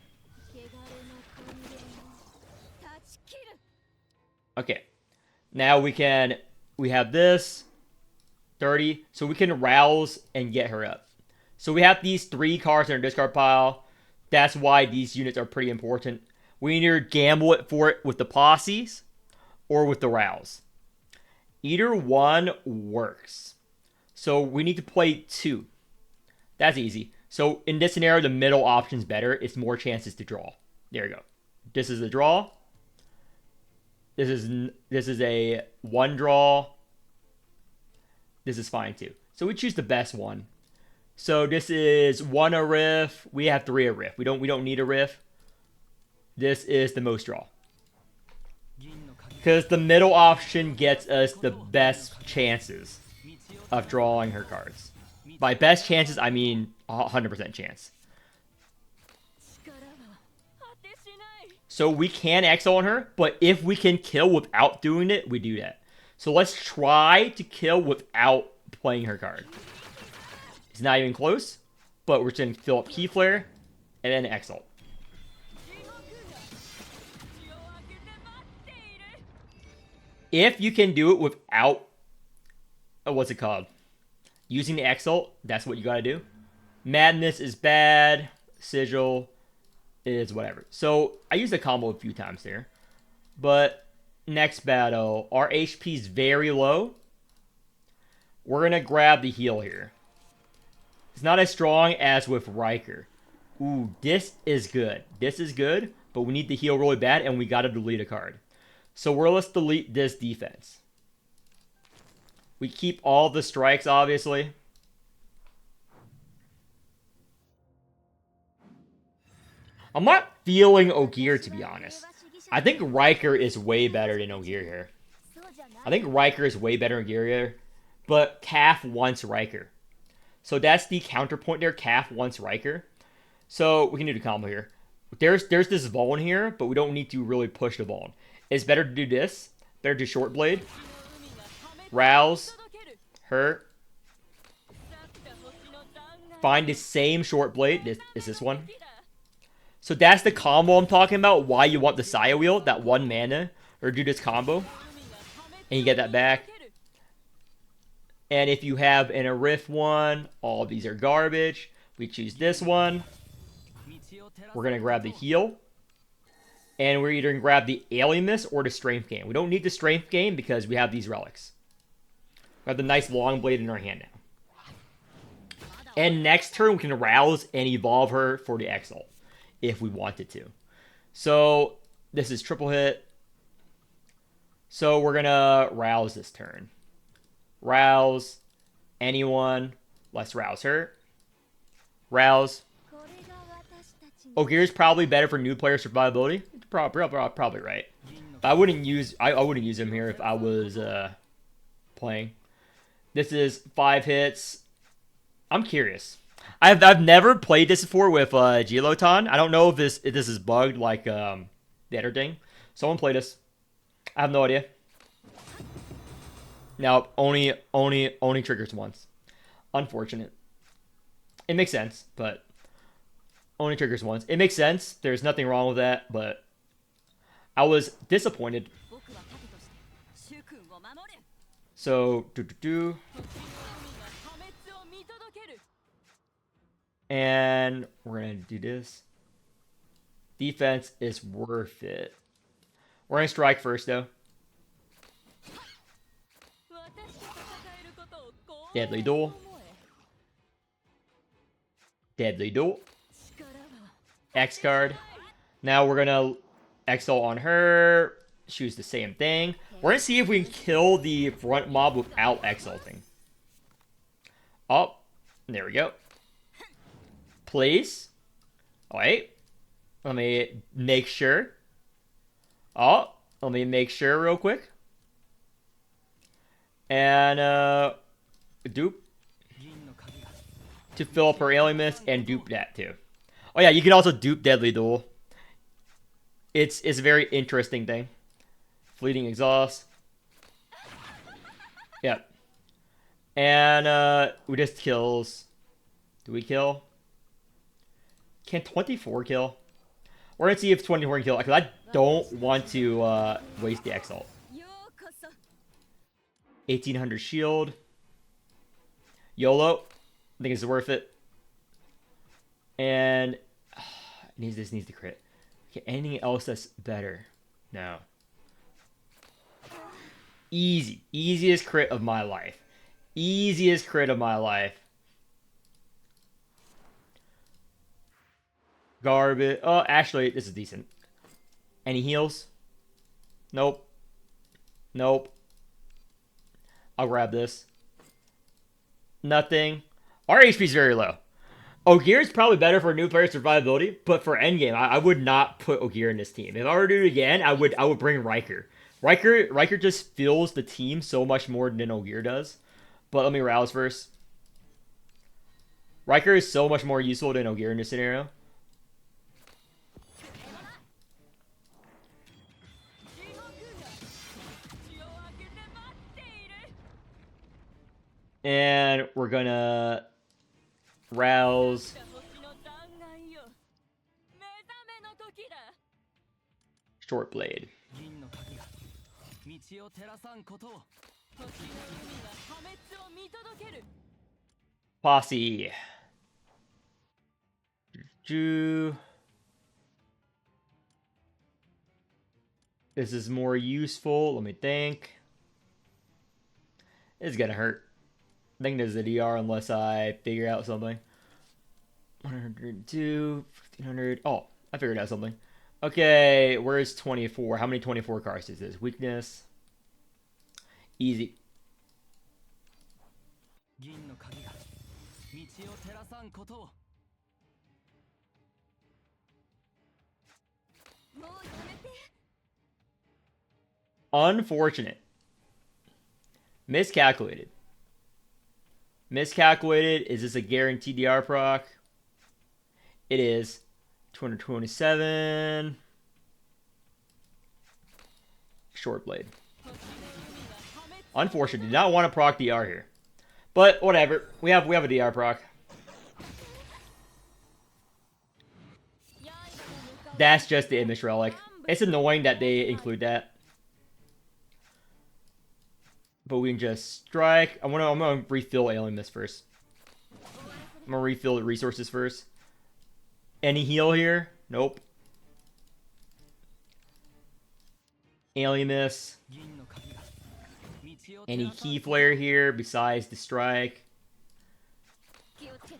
Okay. Now we have this. 30. So we can rouse and get her up. So we have these 3 cards in our discard pile. That's why these units are pretty important. We either gamble it for it with the posses or with the rouse. Either one works. So we need to play 2. That's easy. So in this scenario, the middle option's better. It's more chances to draw. There you go. This is a draw. This is a 1 draw. This is fine too. So we choose the best one. So this is 1 a riff. We have 3 a riff. We don't need a riff. This is the most draw. Because the middle option gets us the best chances of drawing her cards. By best chances, I mean 100% chance. So we can exile on her, but if we can kill without doing it, we do that. So let's try to kill without playing her card. It's not even close, but we're just going to fill up Key Flare and then exalt. If you can do it without, what's it called? Using the exalt, that's what you gotta do. Madness is bad. Sigil is whatever. So I used a combo a few times there. But next battle, our HP is very low. We're gonna grab the heal here. It's not as strong as with Riker. Ooh, this is good. This is good, but we need the heal really bad, and we gotta delete a card. So let's delete this defense. We keep all the strikes, obviously. I'm not feeling Ogier, to be honest. I think Riker is way better than Ogier here. I think Riker is way better than Ogier here. But Calf wants Riker. So that's the counterpoint there. Calf wants Riker. So we can do the combo here. There's this Vaughn here, but we don't need to really push the Vaughn. It's better to do this. Better to short blade. Rouse. Hurt. Find the same short blade. This is this one. So that's the combo I'm talking about. Why you want the Saya wheel, that 1 mana, or do this combo, and you get that back. And if you have an Arif one, all of these are garbage. We choose this one. We're gonna grab the heal, and we're either gonna grab the Alienness or the Strength Gain. We don't need the Strength Gain because we have these relics. We have the nice long blade in our hand now. And next turn we can rouse and evolve her for the Exalt if we wanted to. So this is triple hit. So we're gonna rouse this turn. Rouse anyone. Let's rouse her. Rouse. Ogier is probably better for new player survivability. Probably right. But I wouldn't use him here if I was playing. This is 5 hits. I'm curious. I've never played this before with G-Lotan. I don't know if this is bugged like the other thing. Someone play this. I have no idea. Now only triggers once. Unfortunate. It makes sense, but only triggers once. It makes sense. There's nothing wrong with that, but I was disappointed. So and we're gonna do this. Defense is worth it. We're gonna strike first though. Deadly Duel. Deadly Duel. X card. Now we're gonna Exalt on her. Choose the same thing. We're gonna see if we can kill the front mob without Exalting. Oh, there we go. Place. Oh, wait. Let me make sure. Oh, let me make sure real quick. And dupe. To fill up her Alienness and dupe that too. Oh yeah, you can also dupe Deadly Duel. It's a very interesting thing. Fleeting Exhaust. Yep. And we just kills. Do we kill? Can 24 kill? We're gonna see if 24 can kill, because I don't want to waste the Exalt. 1800 shield. YOLO. I think it's worth it. And this needs to crit. Okay, anything else that's better? No. Easy. Easiest crit of my life. Easiest crit of my life. Garbage. Oh, actually, this is decent. Any heals? Nope. Nope. I'll grab this. Nothing. Our HP is very low. Ogier is probably better for new player survivability, but for endgame, I would not put Ogier in this team. If I were to do it again, I would bring Riker. Riker just fills the team so much more than Ogier does. But let me rouse first. Riker is so much more useful than Ogier in this scenario. And we're gonna rouse. Short blade. Posse. This is more useful. Let me think. It's gonna hurt. I think there's a DR unless I figure out something. 102, 1500. Oh, I figured out something. Okay, where's 24? How many 24 cards is this? Weakness. Easy. Unfortunate. Miscalculated. Miscalculated. Is this a guaranteed DR proc? It is. 227. Short blade. Unfortunate. Did not want to proc DR here. But whatever. We have a DR proc. That's just the image relic. It's annoying that they include that. But we can just strike. I'm gonna refill Alien Mist first. I'm gonna refill the resources first. Any heal here? Nope. Alien Mist. Any key flare here besides the strike?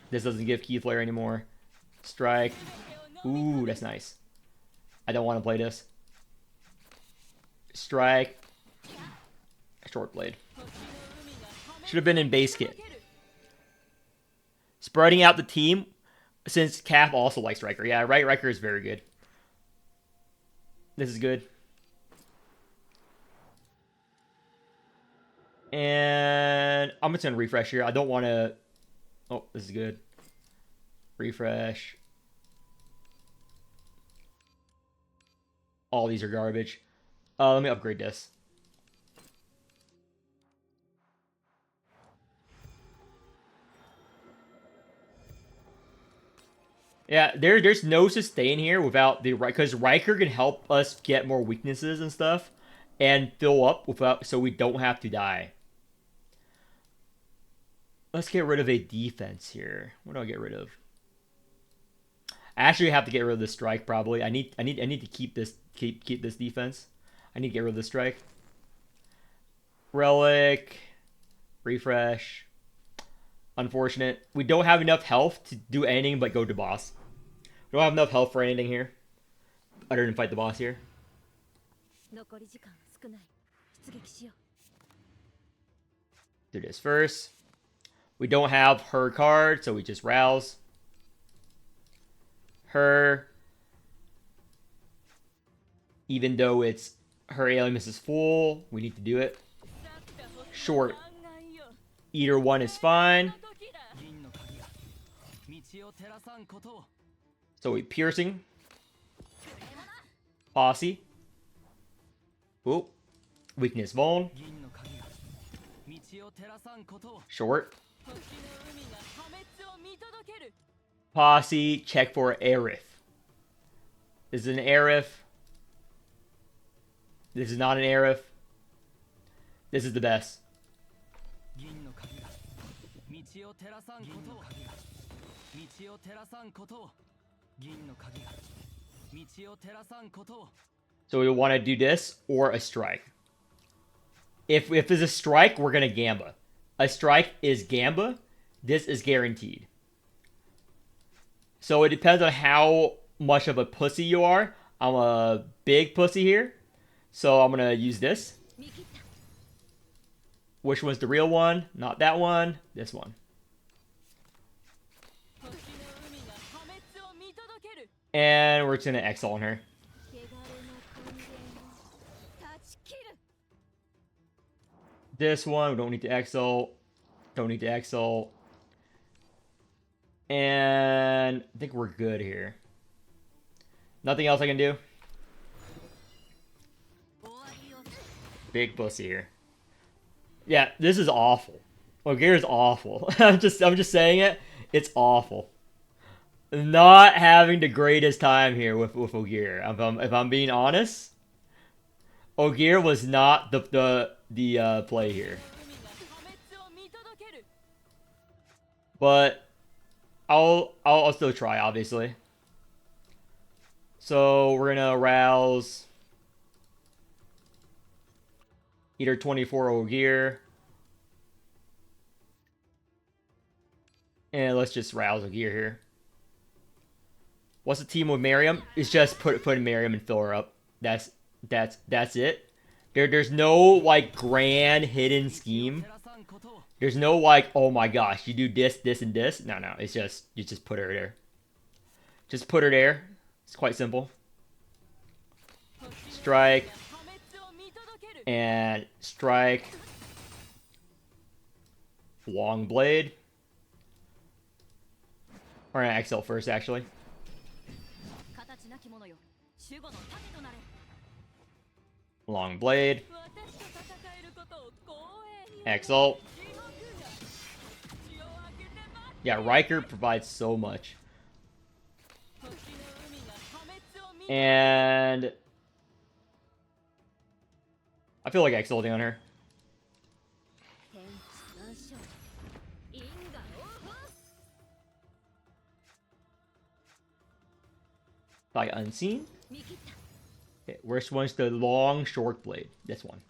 This doesn't give key flare anymore. Strike. Ooh, that's nice. I don't want to play this. Strike. Short blade. Should have been in base kit. Spreading out the team, since Cap also likes Riker. Yeah, right. Riker is very good. This is good. And I'm just gonna refresh here. I don't want to. Oh, this is good. Refresh. All these are garbage. Let me upgrade this. Yeah, there's no sustain here without the right, because Riker can help us get more weaknesses and stuff, and fill up without, so we don't have to die. Let's get rid of a defense here. What do I get rid of? I actually have to get rid of the strike probably. I need to keep this defense. I need to get rid of the strike. Relic, refresh. Unfortunate. We don't have enough health to do anything but go to boss. We don't have enough health for anything here, other than fight the boss here. Do this first. We don't have her card, so we just rouse. Her. Even though it's her Alien Mist is full, we need to do it. Short. Either one is fine. So we piercing. Posse. Oop. Weakness Vuln. Short. Posse. Check for Aerith. This is an Aerith. This is not an Aerith. This is the best. So we want to do this or a strike. If there's a strike, we're gonna Gamba. A strike is Gamba. This is guaranteed. So it depends on how much of a pussy you are. I'm a big pussy here, so I'm gonna use this. Which one's the real one? Not that one. This one. And we're just gonna exile on her. This one, we don't need to exile. Don't need to exile. And I think we're good here. Nothing else I can do. Big pussy here. Yeah, this is awful. Ogier is awful. I'm just saying it. It's awful. Not having the greatest time here with Ogier. If I'm being honest, Ogier was not the play here. But I'll still try, obviously. So we're gonna rouse either 24 Ogier. And let's just rouse Ogier here. What's the team with Miriam? It's just put in Miriam and fill her up. That's it. There's no like grand hidden scheme. There's no like, oh my gosh, you do this, this, and this. No, it's just you just put her there. Just put her there. It's quite simple. Strike. And strike. Long blade. Or an XL first, actually. Long blade. XL. Yeah, Riker provides so much. And I feel like X-ulting on her. By unseen. Okay, which one's the long short blade? This one.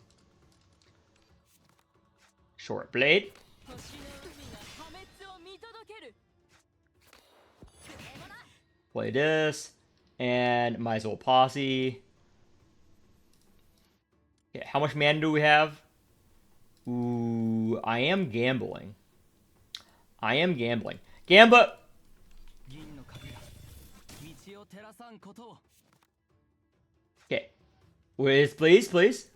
Short blade. Play this. And might as well posse. Okay, how much mana do we have? Ooh, I am gambling. I am gambling. Gamba! Okay. Please, please.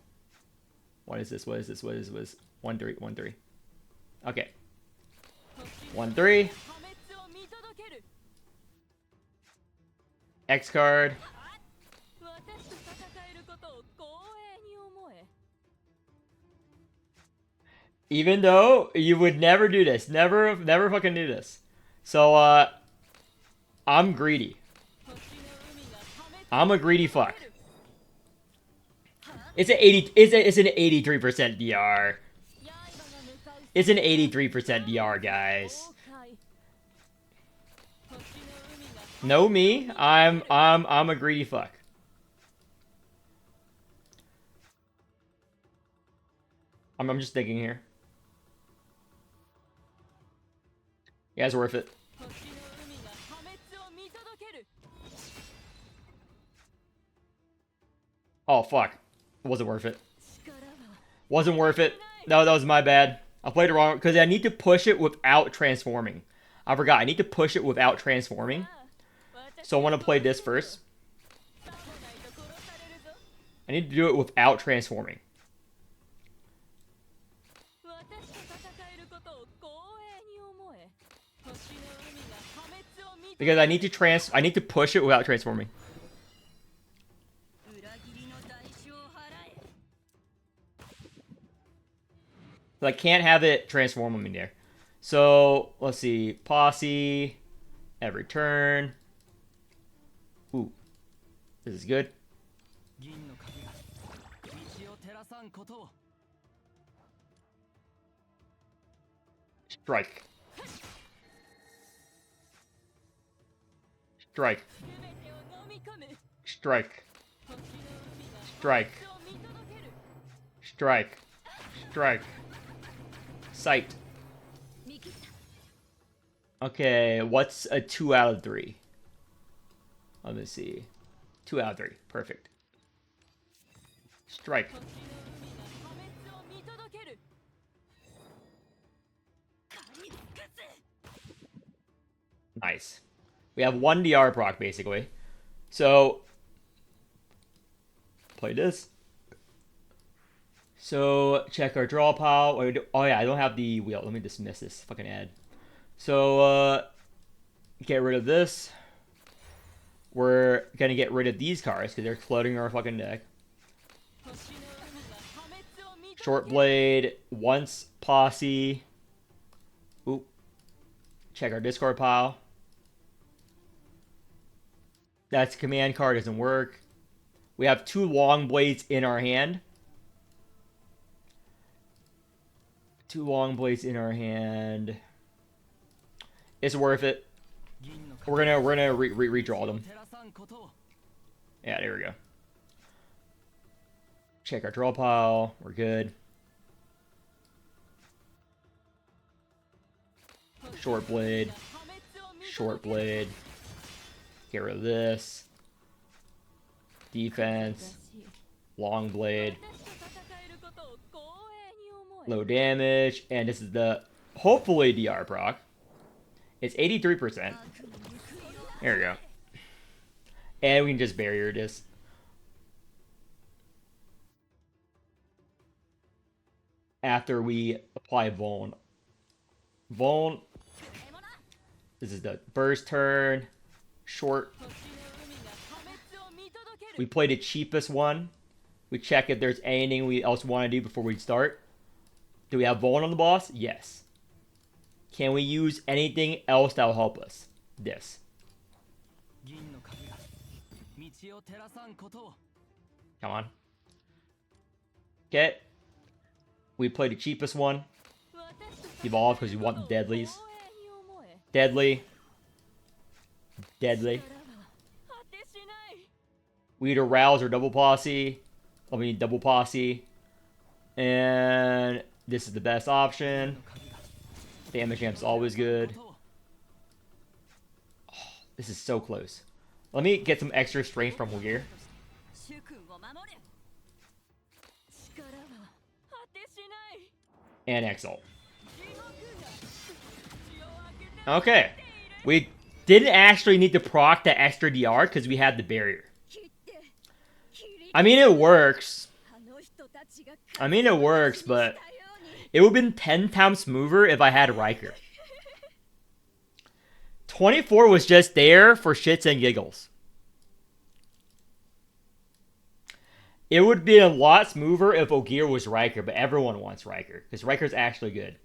What is this? What is this? What is this? 1-3, 1-3. Okay. 1-3. X card. Even though you would never do this. Never fucking do this. So, I'm greedy. I'm a greedy fuck. It's an 83% DR. It's an 83% DR, guys. Know me. I'm a greedy fuck. I'm just thinking here. Yeah, it's worth it. Oh, fuck. It wasn't worth it. Wasn't worth it. No, that was my bad. I played it wrong because I need to push it without transforming. I forgot. I need to push it without transforming. So I want to play this first. I need to do it without transforming. Because I need to push it without transforming. So I can't have it transform on me there. So let's see. Posse. Every turn. Ooh. This is good. Strike. Strike. Strike. Strike. Strike. Strike. Sight. Okay, what's a 2 out of 3? Let me see. 2 out of 3. Perfect. Strike. Nice. We have 1 DR proc, basically. So, play this. So, check our draw pile. Oh, yeah, I don't have the wheel. Let me dismiss this fucking ad. So, get rid of this. We're gonna get rid of these cards because they're floating our fucking deck. Short blade, once posse. Oop. Check our discard pile. That's command card, doesn't work. We have 2 long blades in our hand. 2 long blades in our hand. It's worth it. We're gonna redraw them. Yeah, there we go. Check our draw pile. We're good. Short blade. Short blade. Get rid of this. Defense. Long blade. Low damage. And this is the, hopefully, DR proc. It's 83%. There we go. And we can just barrier this. after we apply Vuln. Vuln. This is the first turn. Short. We play the cheapest one. We check if there's anything we else want to do before we start. Do we have Vuln on the boss? Yes. Can we use anything else that will help us? This. Come on. Okay. We play the cheapest one. Evolve because we want the deadlies. Deadly. Deadly. We either rouse or double posse. I mean double posse. And this is the best option. Damage amp's always good. Oh, this is so close. Let me get some extra strength from here. And Exalt. Okay. We didn't actually need to proc the extra DR because we had the barrier. I mean, it works. But it would have been 10 times smoother if I had Riker. 24 was just there for shits and giggles. It would be a lot smoother if Ogier was Riker, but everyone wants Riker because Riker's actually good.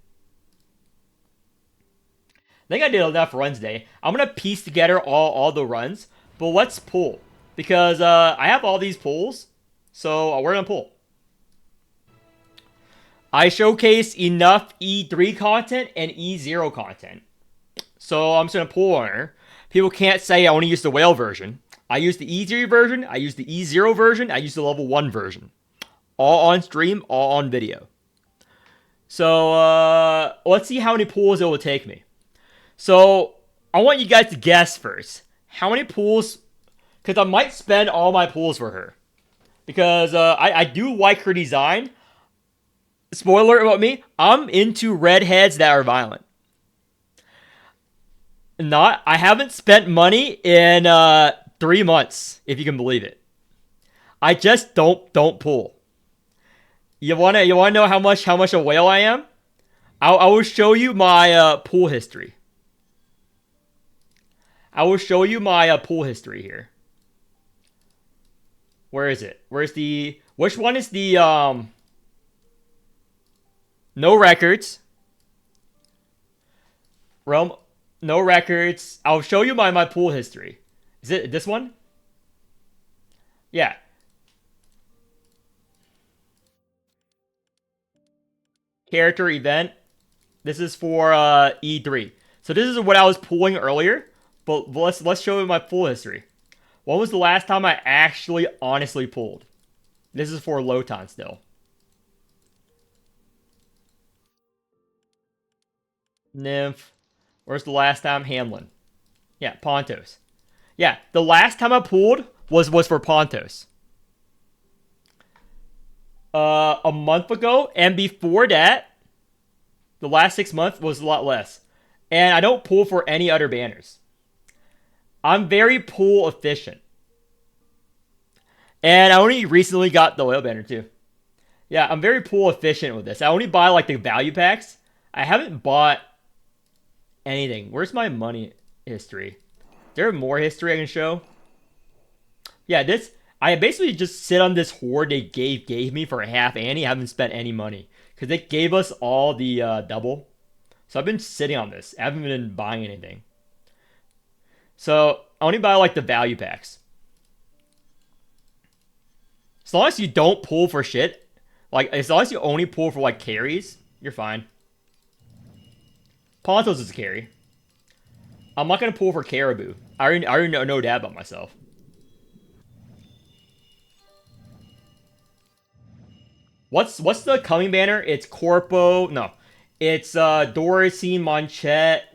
I think I did enough runs today. I'm going to piece together all the runs, but let's pull. Because I have all these pulls, so we're going to pull. I showcase enough E3 content and E0 content. So I'm just going to pull on her. People can't say I only use the whale version. I use the E3 version, I use the E0 version, I use the level 1 version. All on stream, all on video. So let's see how many pulls it will take me. So I want you guys to guess first. How many pulls? Because I might spend all my pulls for her. Because I do like her design. Spoiler about me, I'm into redheads that are violent. I haven't spent money in 3 months, if you can believe it. I just don't pull. You wanna know how much a whale I am? I will show you my pool history. I will show you my pool history here. Where is it? Which one is the no records? Realm, no records. I'll show you my pool history. Is it this one? Yeah. Character event. This is for E3. So this is what I was pulling earlier. But let's show you my pool history. When was the last time I actually honestly pulled? This is for Lotan still. Nymph. Where's the last time? Hamlin. Yeah, Pontos. Yeah, the last time I pulled was for Pontos. A month ago, and before that, the last 6 months was a lot less. And I don't pull for any other banners. I'm very pull efficient. And I only recently got the oil banner too. Yeah, I'm very pull efficient with this. I only buy like the value packs. I haven't bought anything. Where's my money history? Is there more history I can show? Yeah, I basically just sit on this hoard they gave me for a half ante. I haven't spent any money. Because they gave us all the double. So I've been sitting on this. I haven't been buying anything. So I only buy like the value packs. As long as you don't pull for shit, like as long as you only pull for like carries, you're fine. Pontos is a carry. I'm not gonna pull for Caribou. I already know that about myself. What's the coming banner? It's Corpo. No, it's Dorothy, Monchette,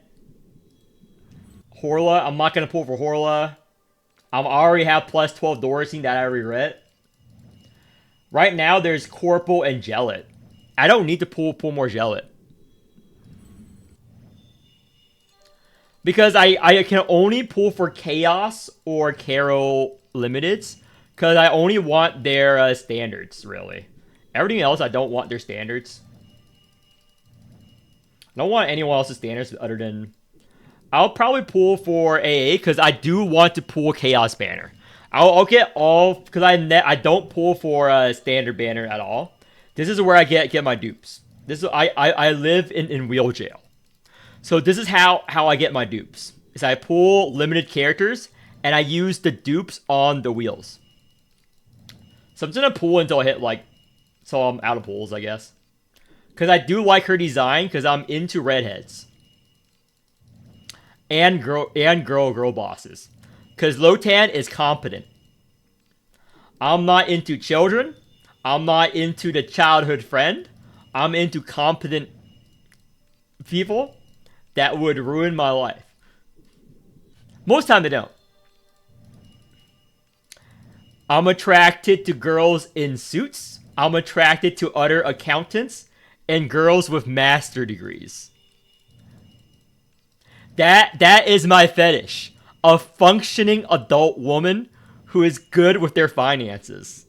Horla. I'm not gonna pull for Horla. I already have plus 12 Dorothy that I regret. Right now, there's Corpo and Gellet. I don't need to pull more Gellet. Because I can only pull for Chaos or Caro Limiteds. Because I only want their standards, really. Everything else, I don't want their standards. I don't want anyone else's standards other than. I'll probably pull for AA because I do want to pull Chaos Banner. I'll get all because I don't pull for a standard banner at all. This is where I get my dupes. This is I live in wheel jail. So this is how I get my dupes. Is I pull limited characters and I use the dupes on the wheels. So I'm just gonna pull until I hit like, so I'm out of pulls, I guess. Because I do like her design because I'm into redheads. And girl bosses. Because Lotan is competent. I'm not into children. I'm not into the childhood friend. I'm into competent people that would ruin my life. Most time they don't. I'm attracted to girls in suits. I'm attracted to other accountants and girls with master degrees. That is my fetish. A functioning adult woman who is good with their finances.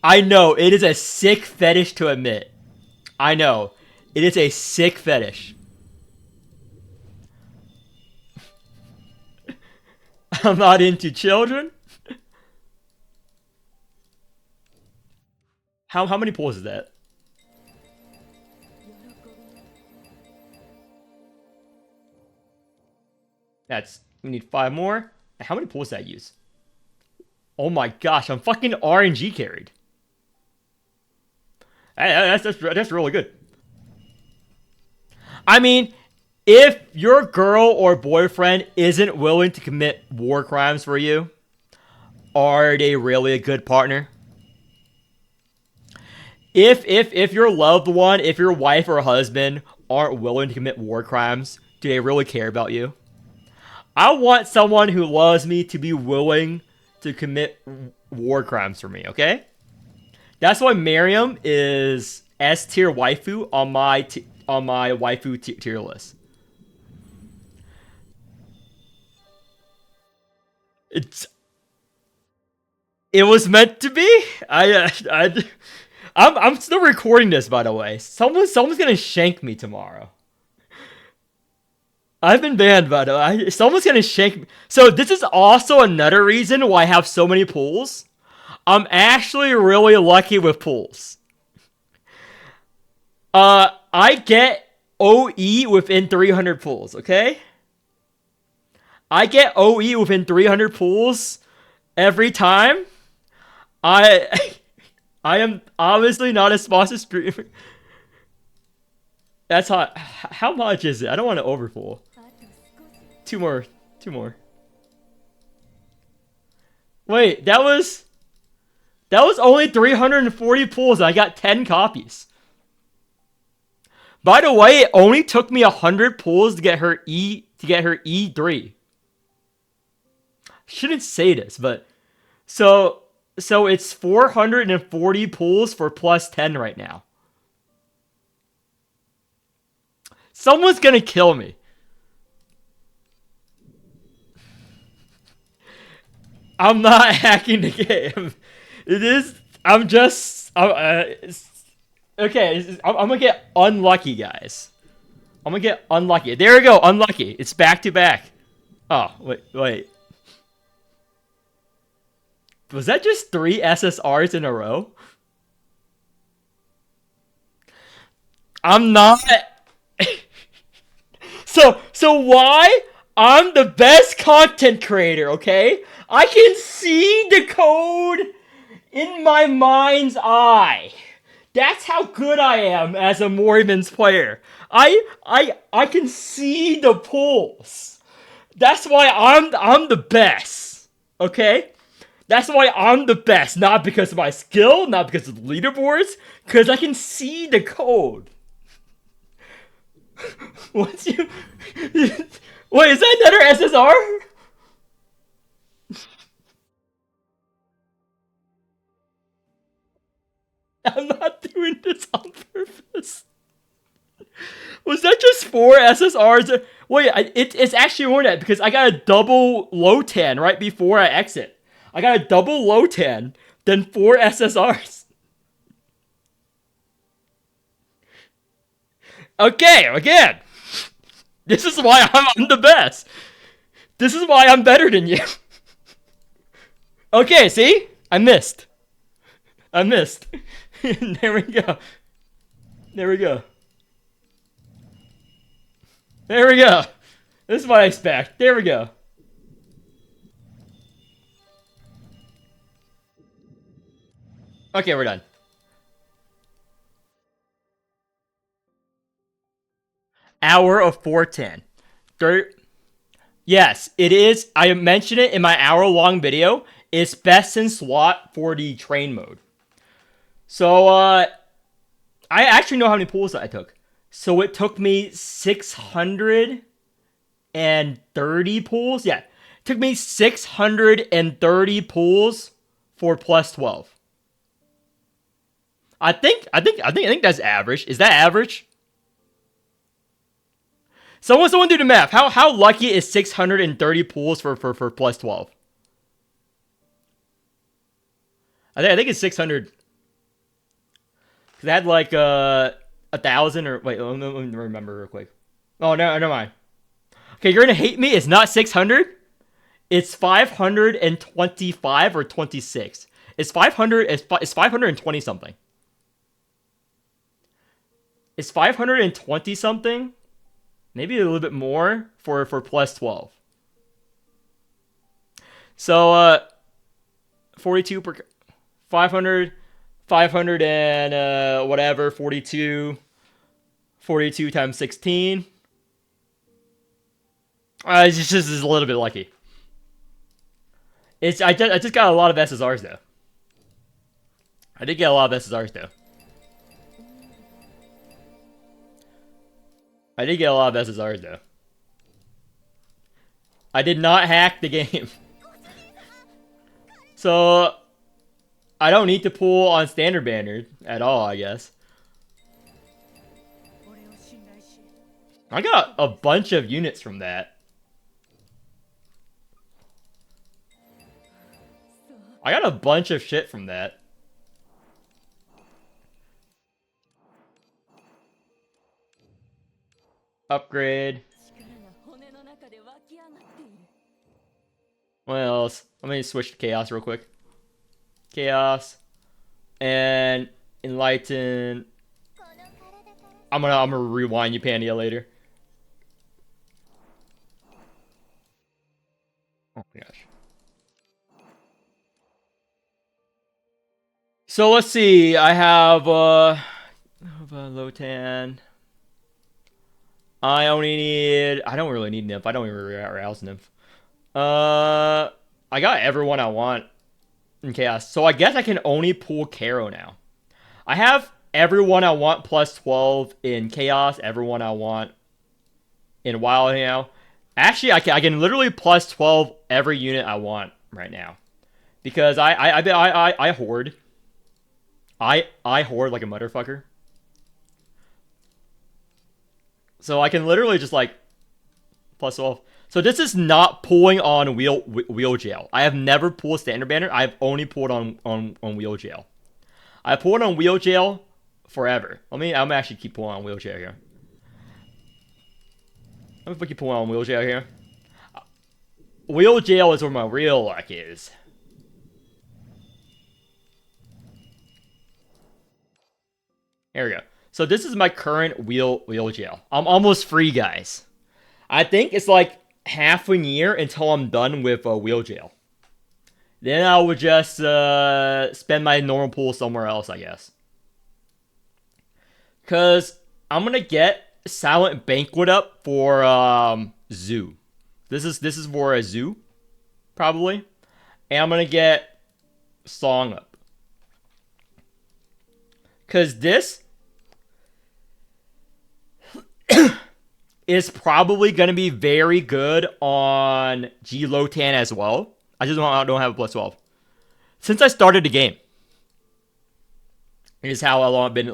I know, it is a sick fetish to admit. I know. It is a sick fetish. I'm not into children. How many pulls is that? We need 5 more. How many pulls did I use? Oh my gosh, I'm fucking RNG carried. Hey, that's really good. I mean, if your girl or boyfriend isn't willing to commit war crimes for you, are they really a good partner? If your loved one, if your wife or husband aren't willing to commit war crimes, do they really care about you? I want someone who loves me to be willing to commit war crimes for me, okay? That's why Miriam is S tier waifu on my waifu tier list. It's it was meant to be. I'm still recording this, by the way. Someone's gonna shank me tomorrow. I've been banned, by the way. Someone's gonna shank me. So this is also another reason why I have so many pulls. I'm actually really lucky with pulls. I get OE within 300 pulls, okay? I get OE within 300 pulls every time. I I am obviously not a sponsored streamer. That's hot. How much is it? I don't want to overpull. Two more. Two more. Wait, that was only 340 pulls. I got 10 copies. By the way, it only took me 100 pulls to get her E3. Shouldn't say this, but so it's 440 pulls for plus 10 right now. Someone's gonna kill me. I'm not hacking the game. It is. I'm just. Okay, I'm gonna get unlucky, guys. I'm gonna get unlucky. There we go, unlucky. It's back to back. Oh, wait. Was that just 3 SSRs in a row? I'm not. So why? I'm the best content creator, okay? I can see the code in my mind's eye. That's how good I am as a Morimens player. I can see the pulls. That's why I'm the best. Okay? That's why I'm the best. Not because of my skill, not because of the leaderboards, because I can see the code. What's you? Wait, is that another SSR? I'm not doing this on purpose. Was that just 4 SSRs? Wait, it's actually more than that because I got a double Lotan right before I exit. I got a double Lotan, then 4 SSRs. Okay, again. This is why I'm the best. This is why I'm better than you. Okay, see? I missed. I missed. There we go. There we go. There we go. This is what I expect. There we go. Okay, we're done. Hour of 410. Yes, it is. I mentioned it in my hour-long video. It's best in SWAT for the train mode. So, I actually know how many pulls I took. So it took me 630 pulls. Yeah, it took me 630 pulls for plus 12. I think that's average. Is that average? Someone do the math. How lucky is 630 pulls for plus 12? I think it's 600. Cause I had like 1,000 or wait, let me remember real quick. Oh no, never mind. Okay, you're gonna hate me. It's not 600. It's 525 or 26. It's 500. It's 520 something. It's 520 something. Maybe a little bit more for plus 12. So 42 per 500 and whatever 42 times 16. It's just a little bit lucky. I just got a lot of SSRs though. I did get a lot of SSRs though. I did get a lot of SSRs though. I did not hack the game. So I don't need to pull on standard banner at all, I guess. I got a bunch of units from that. I got a bunch of shit from that. Upgrade. What else? Let me switch to Chaos real quick. Chaos. And Enlighten. I'm gonna rewind you Pandia later. Oh my gosh. So let's see. I have Lotan. I don't really need Nymph. I don't even rouse Nymph. I got everyone I want in Chaos. So I guess I can only pull Caro now. I have everyone I want plus 12 in Chaos. Everyone I want in Wild now. Actually, I can literally plus 12 every unit I want right now. Because I hoard. I hoard like a motherfucker. So I can literally just like plus 12. So this is not pulling on wheel jail. I have never pulled standard banner. I've only pulled on wheel jail. I pulled on wheel jail forever. I'm actually keep pulling on wheel jail here. Let me keep pulling on wheel jail here. Wheel jail is where my real luck is. There we go. So this is my current wheel jail. I'm almost free, guys. I think it's like half a year until I'm done with wheel jail. Then I would just spend my normal pool somewhere else, I guess. Because I'm going to get Silent Banquet up for Zoo. This is for a Zoo, probably. And I'm going to get Song up. Because this is probably going to be very good on G-Lotan as well. I just don't have a plus 12. Since I started the game. Here's how long I've been in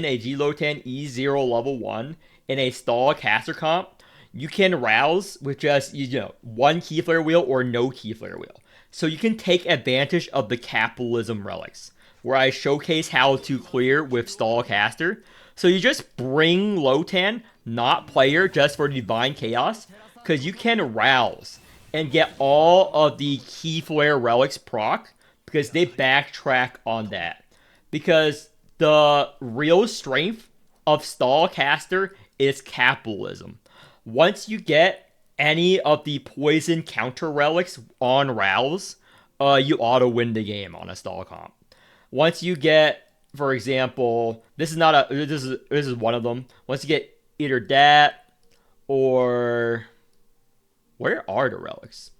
a G-Lotan E0 level 1 in a stall caster comp. You can rouse with just, one Keyflare wheel or no Keyflare wheel. So you can take advantage of the capitalism relics, where I showcase how to clear with stall caster. So you just bring Lotan, not player, just for Divine Chaos, because you can rouse and get all of the Key Flare relics proc, because they backtrack on that. Because the real strength of Stall Caster is capitalism. Once you get any of the poison counter relics on rouse, you auto win the game on a stall comp. Once you get, for example, this is one of them. Once you get either that or where are the relics?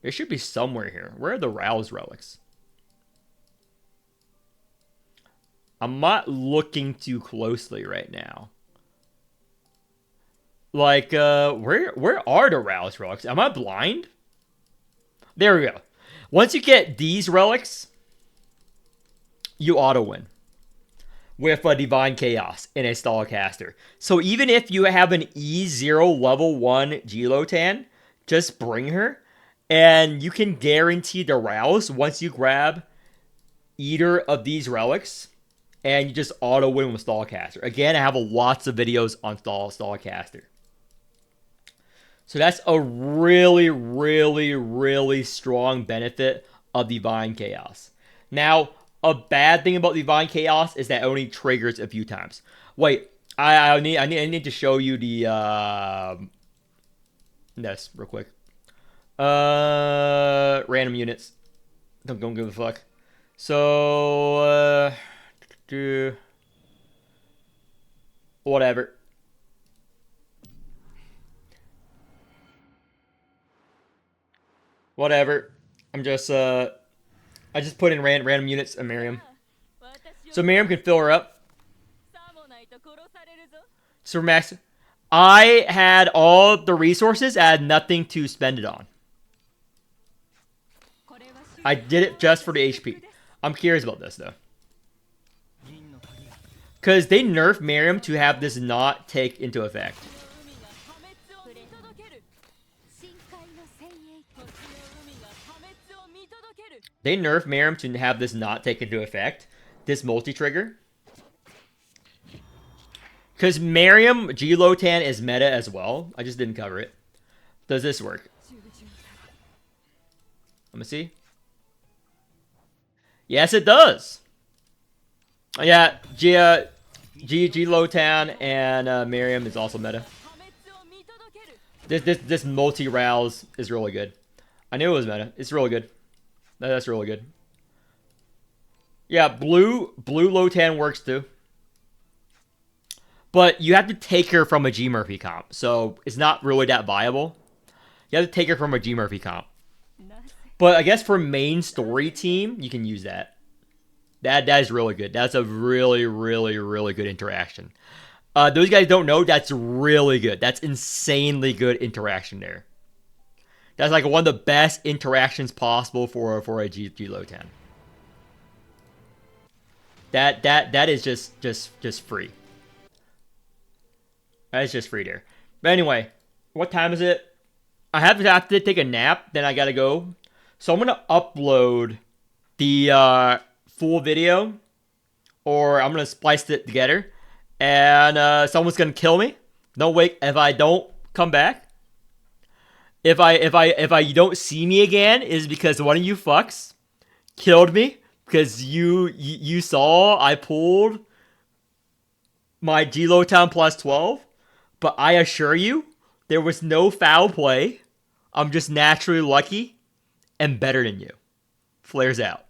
They should be somewhere here. Where are the rouse relics? I'm not looking too closely right now. Like, where are the rouse relics? Am I blind? There we go. Once you get these relics, you auto win with a Divine Chaos in a stall caster. So even if you have an E0 level 1 G-Lotan, just bring her, and you can guarantee the rouse once you grab either of these relics, and you just auto win with stall caster. Again, I have lots of videos on stall caster. So that's a really, really, really strong benefit of Divine Chaos. Now, a bad thing about Divine Chaos is that it only triggers a few times. Wait, I need to show you the this real quick. Random units. Don't give a fuck. So whatever. Whatever. I'm just I just put in random units of Miriam. So Miriam can fill her up. So max. I had all the resources, I had nothing to spend it on. I did it just for the HP. I'm curious about this though. Because they nerfed Miriam to have this not take into effect. They nerfed Miriam to have this not take into effect. This multi-trigger. Because Miriam G-Lotan is meta as well. I just didn't cover it. Does this work? Let me see. Yes, it does. Yeah, G-Lotan and Miriam is also meta. This multi-rouse is really good. I knew it was meta. It's really good. That's really good. Yeah, blue Lotan works too. But you have to take her from a G Murphy comp, so it's not really that viable. You have to take her from a G Murphy comp. But I guess for main story team, you can use that. That is really good. That's a really, really, really good interaction. Those guys don't know, that's really good. That's insanely good interaction there. That's like one of the best interactions possible for a G-Lotan. That is just free. That is just free there. But anyway, what time is it? I have to take a nap, then I gotta go. So I'm gonna upload the full video, or I'm gonna splice it together, and someone's gonna kill me. No, wait, if I don't come back. If I don't see me again, is because one of you fucks killed me because you saw I pulled my G-Lotan plus 12, but I assure you there was no foul play. I'm just naturally lucky and better than you. Flares out.